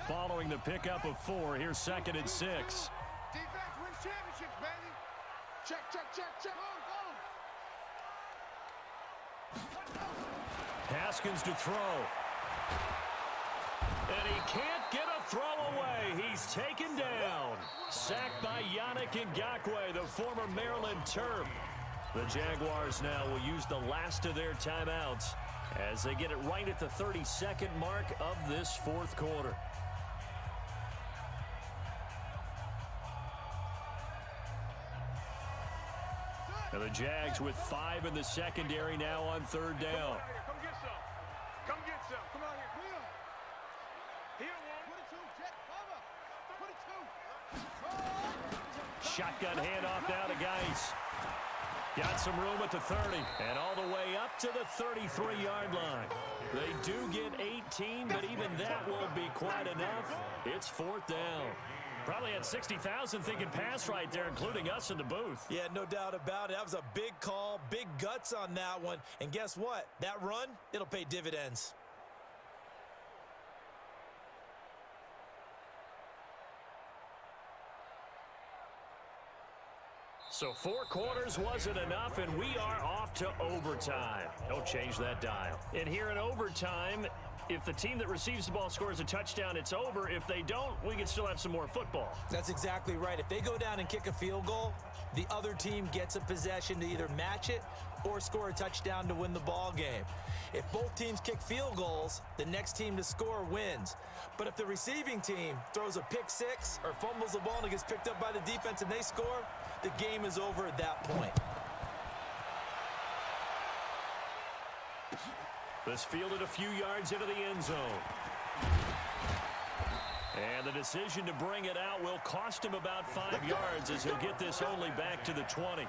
Following the pickup of 4, here's 2nd and 6. Defense wins championships, baby. Check. Haskins to throw. And he can't get a throw away. He's taken down. Sacked by Yannick Ngakoue, the former Maryland Terp. The Jaguars now will use the last of their timeouts as they get it right at the 32nd mark of this 4th quarter. And the Jags with 5 in the secondary now on 3rd down. Come get some. Come get some. Come on here. Here, one. Shotgun handoff now to Geis. Got some room at the 30 and all the way up to the 33-yard line. They do get 18, but even that won't be quite enough. It's 4th down. Probably had 60,000 thinking pass right there, including us in the booth. Yeah, no doubt about it. That was a big call, big guts on that one. And guess what? That run, it'll pay dividends. So 4 quarters wasn't enough, and we are off to overtime. Don't change that dial. And here in overtime, if the team that receives the ball scores a touchdown, it's over. If they don't, we can still have some more football. That's exactly right. If they go down and kick a field goal, the other team gets a possession to either match it or score a touchdown to win the ball game. If both teams kick field goals, the next team to score wins. But if the receiving team throws a pick six or fumbles the ball and it gets picked up by the defense and they score, the game is over at that point. This fielded a few yards into the end zone. And the decision to bring it out will cost him about 5 yards as he'll get this only back to the 20.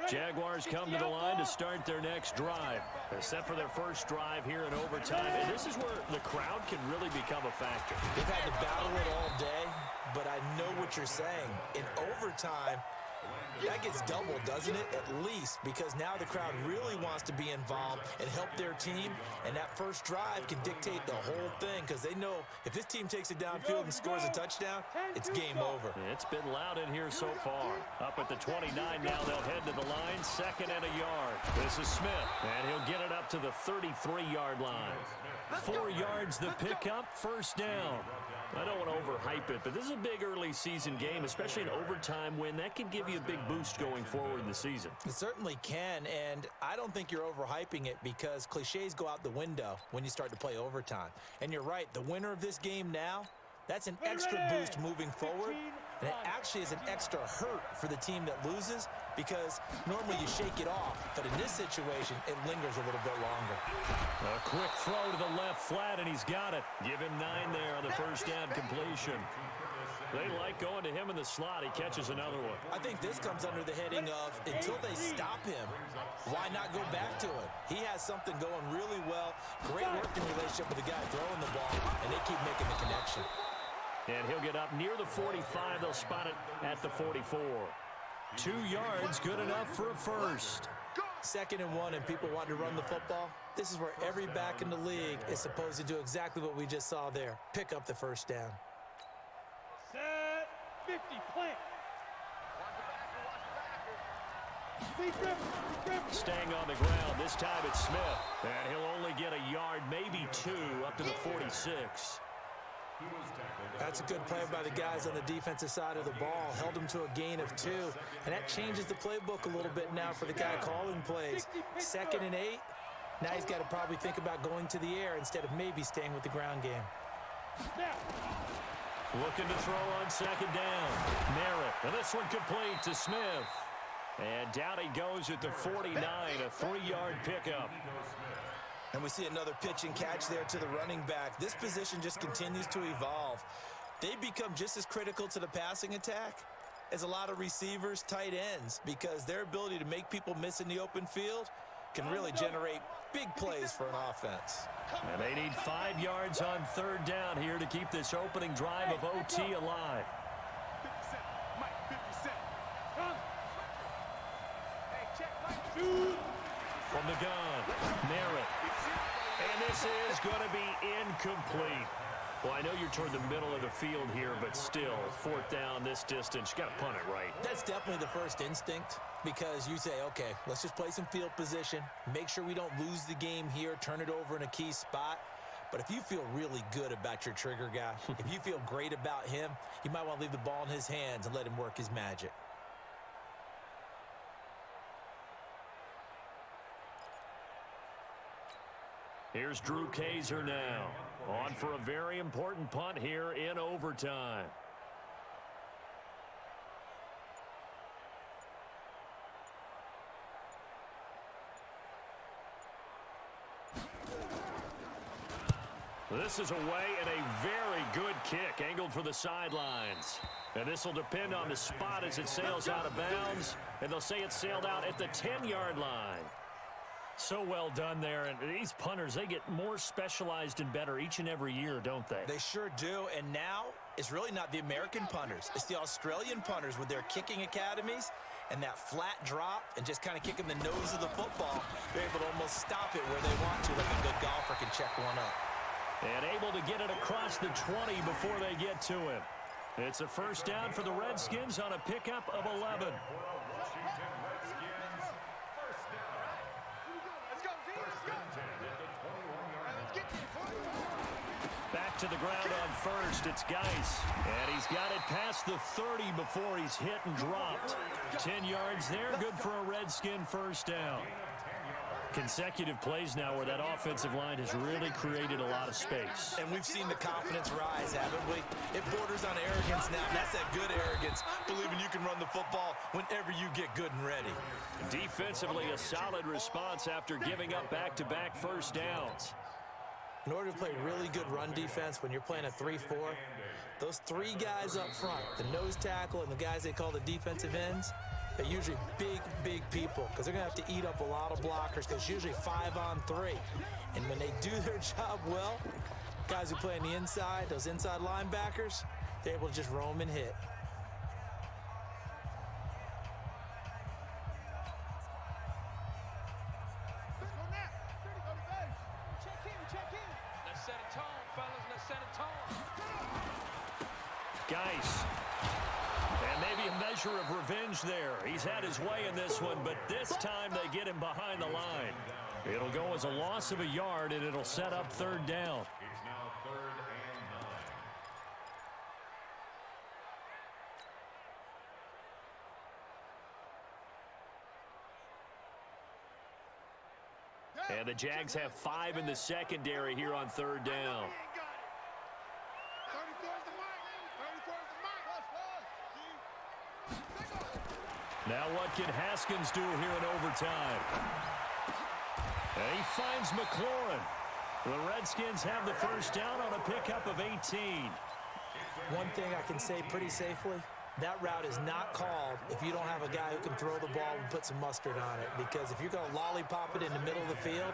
Jaguars come to the line to start their next drive. They're set for their first drive here in overtime, and this is where the crowd can really become a factor. They've had to battle it all day, but I know what you're saying. In overtime, that gets doubled, doesn't it? At least, because now the crowd really wants to be involved and help their team, and that first drive can dictate the whole thing because they know if this team takes it downfield and scores a touchdown, it's game over. It's been loud in here so far. Up at the 29 now, they'll head to the line, 2nd and a yard. This is Smith, and he'll get it up to the 33-yard line. 4 yards the pickup, 1st down. I don't want to overhype it, but this is a big early season game, especially an overtime win. That can give you a big boost going forward in the season. It certainly can, and I don't think you're overhyping it because cliches go out the window when you start to play overtime. And you're right, the winner of this game now, that's an extra boost moving forward, and it actually is an extra hurt for the team that loses because normally you shake it off, but in this situation, it lingers a little bit longer. A quick throw to the left flat, and he's got it. Give him 9 there on the first down completion. They like going to him in the slot. He catches another one. I think this comes under the heading of until they stop him, why not go back to it? He has something going really well, great working relationship with the guy throwing the ball, and they keep making the connection. And he'll get up near the 45. They'll spot it at the 44. 2 yards, good enough for a first. 2nd and 1, and people want to run the football. This is where every back in the league is supposed to do exactly what we just saw there. Pick up the first down. Set 50, plant. Staying on the ground. This time it's Smith. And he'll only get a yard, maybe 2, up to the 46. That's a good play by the guys on the defensive side of the ball. Held him to a gain of 2. And that changes the playbook a little bit now for the guy calling plays. 2nd and 8. Now he's got to probably think about going to the air instead of maybe staying with the ground game. Looking to throw on 2nd down. Merritt. And this one complete to Smith. And down he goes at the 49. A 3-yard pickup. And we see another pitch and catch there to the running back. This position just continues to evolve. They become just as critical to the passing attack as a lot of receivers, tight ends, because their ability to make people miss in the open field can really generate big plays for an offense. And they need 5 yards on 3rd down here to keep this opening drive of OT alive. 50 Cent. Mike, 50 Cent. Come. Hey, check Mike. Shoot. From the gun, Merritt. And this is going to be incomplete. Well, I know you're toward the middle of the field here, but still, 4th down this distance, you got to punt it right. That's definitely the first instinct because you say, okay, let's just play some field position, make sure we don't lose the game here, turn it over in a key spot. But if you feel really good about your trigger guy, if you feel great about him, you might want to leave the ball in his hands and let him work his magic. Here's Drew Kaiser now, on for a very important punt here in overtime. This is away and a very good kick, angled for the sidelines. And this will depend on the spot as it sails out of bounds, and they'll say it sailed out at the 10-yard line. So well done there, and these punters, they get more specialized and better each and every year, don't they? They sure do, and now it's really not the American punters. It's the Australian punters with their kicking academies and that flat drop and just kind of kicking the nose of the football. They're able to almost stop it where they want to, like a good golfer can check one up. And able to get it across the 20 before they get to him. It's a first down for the Redskins on a pickup of 11. Back to the ground on first, it's Geis. And he's got it past the 30 before he's hit and dropped. 10 yards there, good for a Redskin first down. Consecutive plays now where that offensive line has really created a lot of space. And we've seen the confidence rise, haven't we? It borders on arrogance now, and that's that good arrogance, believing you can run the football whenever you get good and ready. Defensively, a solid response after giving up back-to-back first downs. In order to play really good run defense when you're playing a 3-4, those 3 guys up front, the nose tackle and the guys they call the defensive ends, They're usually big people because they're going to have to eat up a lot of blockers because it's usually 5-on-3. And when they do their job well, guys who play on the inside, those inside linebackers, they're able to just roam and hit. Let's set a tone, fellas. Let's set a tone. Geis. And maybe a measure of revenge there. He's had his way in this one, but this time they get him behind the line. It'll go as a loss of a yard, and it'll set up third down. It's now 3rd and 9. And the Jags have 5 in the secondary here on third down. Now what can Haskins do here in overtime? And he finds McLaurin. The Redskins have the first down on a pickup of 18. One thing I can say pretty safely, that route is not called if you don't have a guy who can throw the ball and put some mustard on it. Because if you're going to lollipop it in the middle of the field,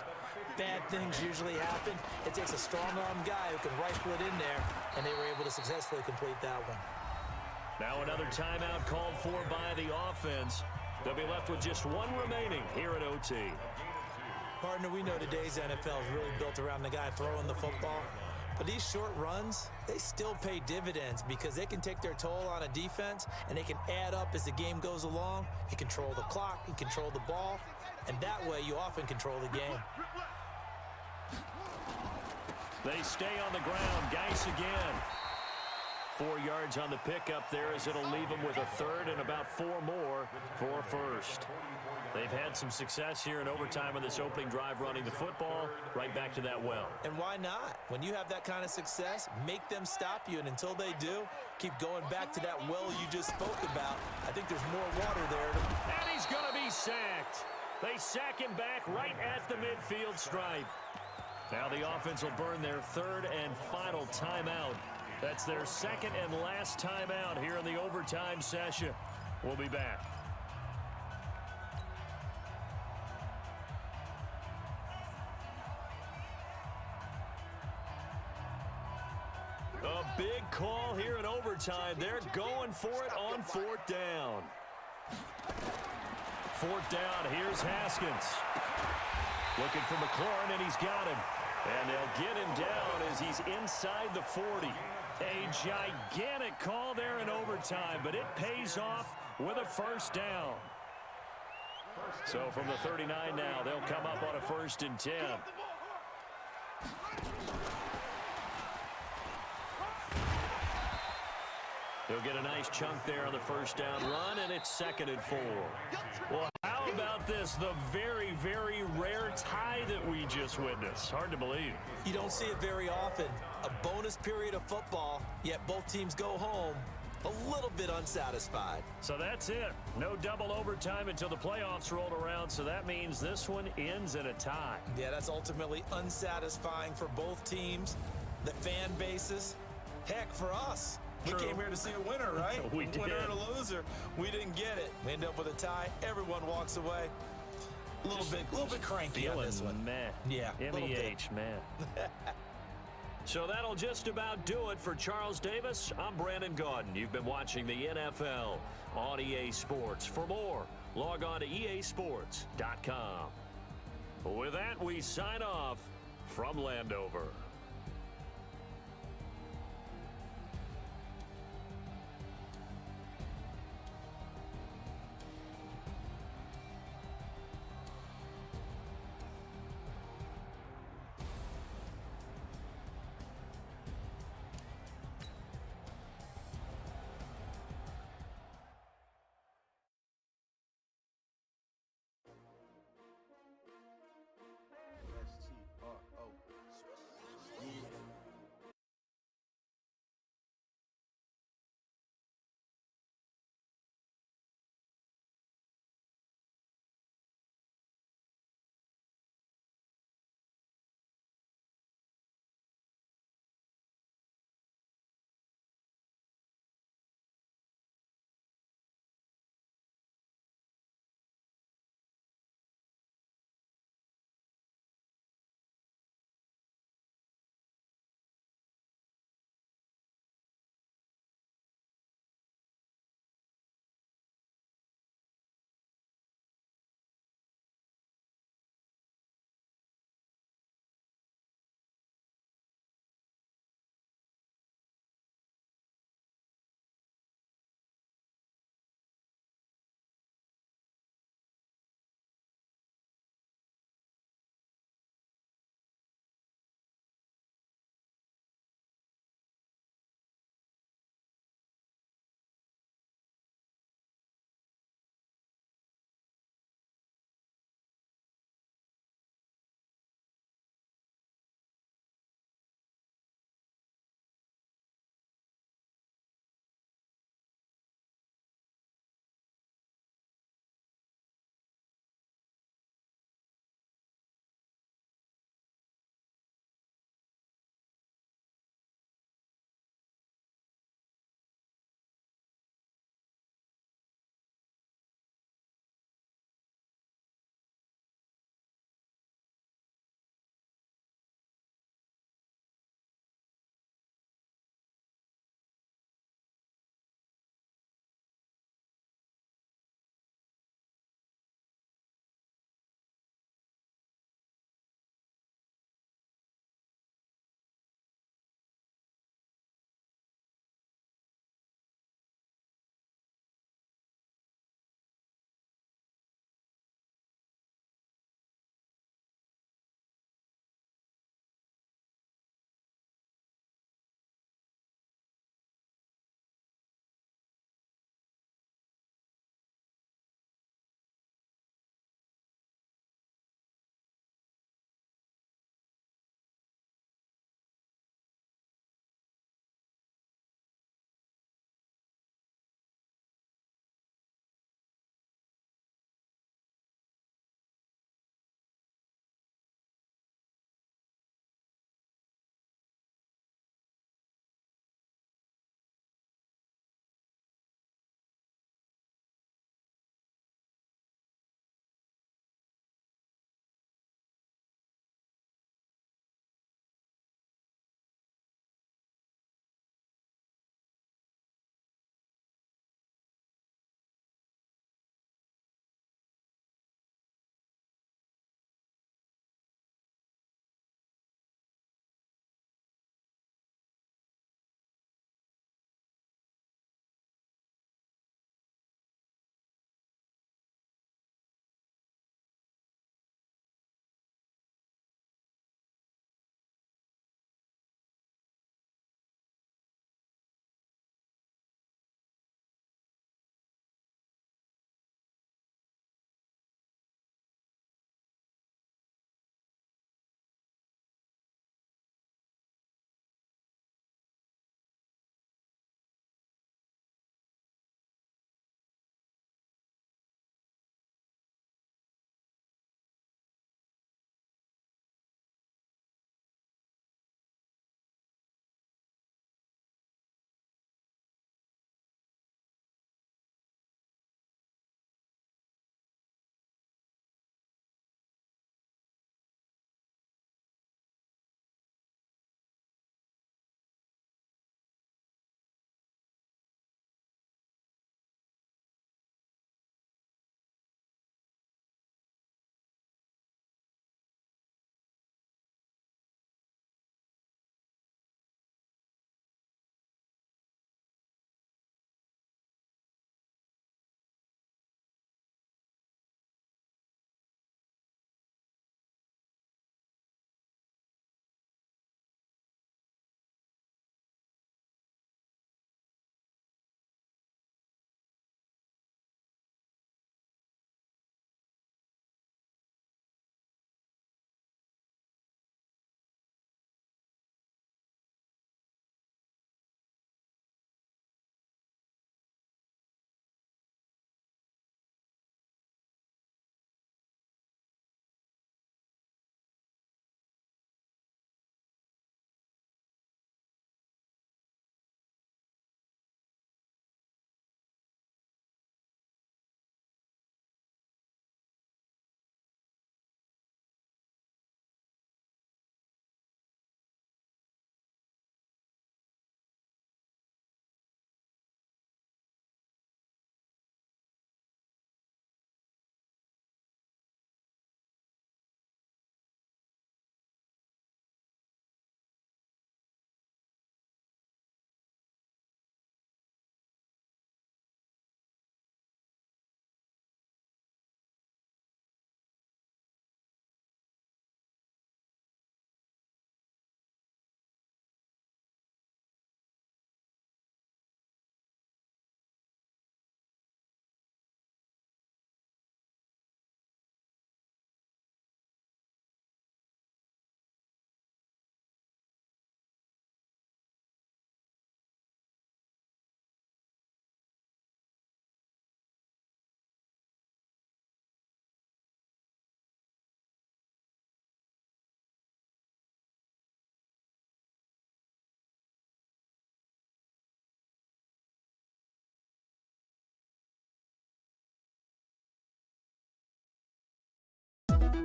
bad things usually happen. It takes a strong-arm guy who can rifle it in there, and they were able to successfully complete that one. Now another timeout called for by the offense. They'll be left with just one remaining here at OT. Partner, we know today's NFL is really built around the guy throwing the football. But these short runs, they still pay dividends because they can take their toll on a defense and they can add up as the game goes along. You control the clock, you control the ball, and that way you often control the game. They stay on the ground. Geis again. 4 yards on the pickup there as it'll leave them with a third and about 4 more for first. They've had some success here in overtime on this opening drive running the football right back to that well. And why not? When you have that kind of success, make them stop you, and until they do, keep going back to that well you just spoke about. I think there's more water there. And he's going to be sacked. They sack him back right at the midfield stripe. Now the offense will burn their third and final timeout. That's their second and last timeout here in the overtime session. We'll be back. A big call here in overtime. They're going for it on 4th down. 4th down, here's Haskins. Looking for McLaurin, and he's got him. And they'll get him down as he's inside the 40. A gigantic call there in overtime, but it pays off with a first down. So from the 39 now, they'll come up on a 1st and 10. He'll get a nice chunk there on the first down run, and it's 2nd and 4. Well, how about this? The very, very rare tie that we just witnessed. Hard to believe. You don't see it very often. A bonus period of football, yet both teams go home a little bit unsatisfied. So that's it. No double overtime until the playoffs rolled around, so that means this one ends in a tie. Yeah, that's ultimately unsatisfying for both teams, the fan bases. Heck, for us. True. We came here to see a winner, right? We did. Winner and a loser. We didn't get it. We end up with a tie. Everyone walks away. A little bit cranky on this one. Meh. Yeah, MEH, man. So that'll just about do it for Charles Davis. I'm Brandon Gaudin. You've been watching the NFL on EA Sports. For more, log on to easports.com. With that, we sign off from Landover.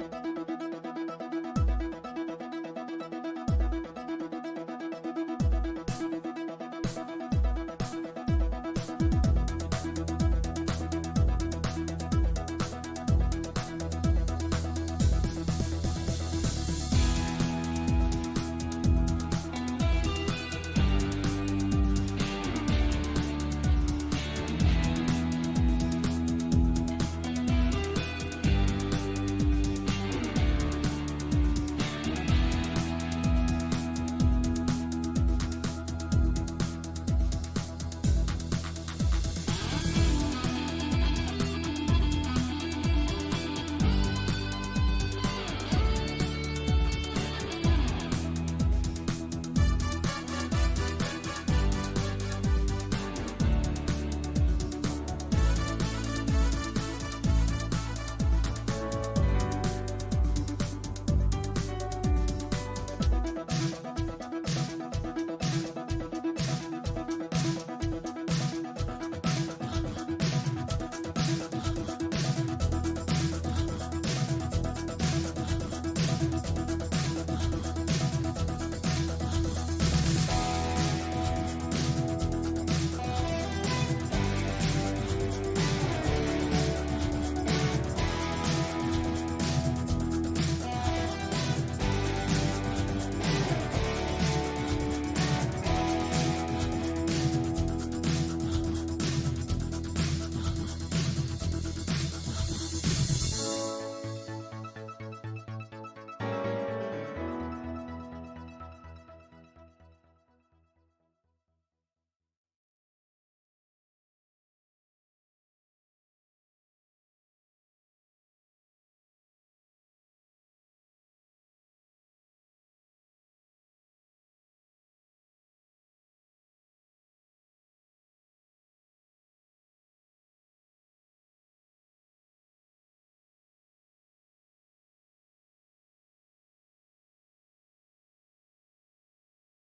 it.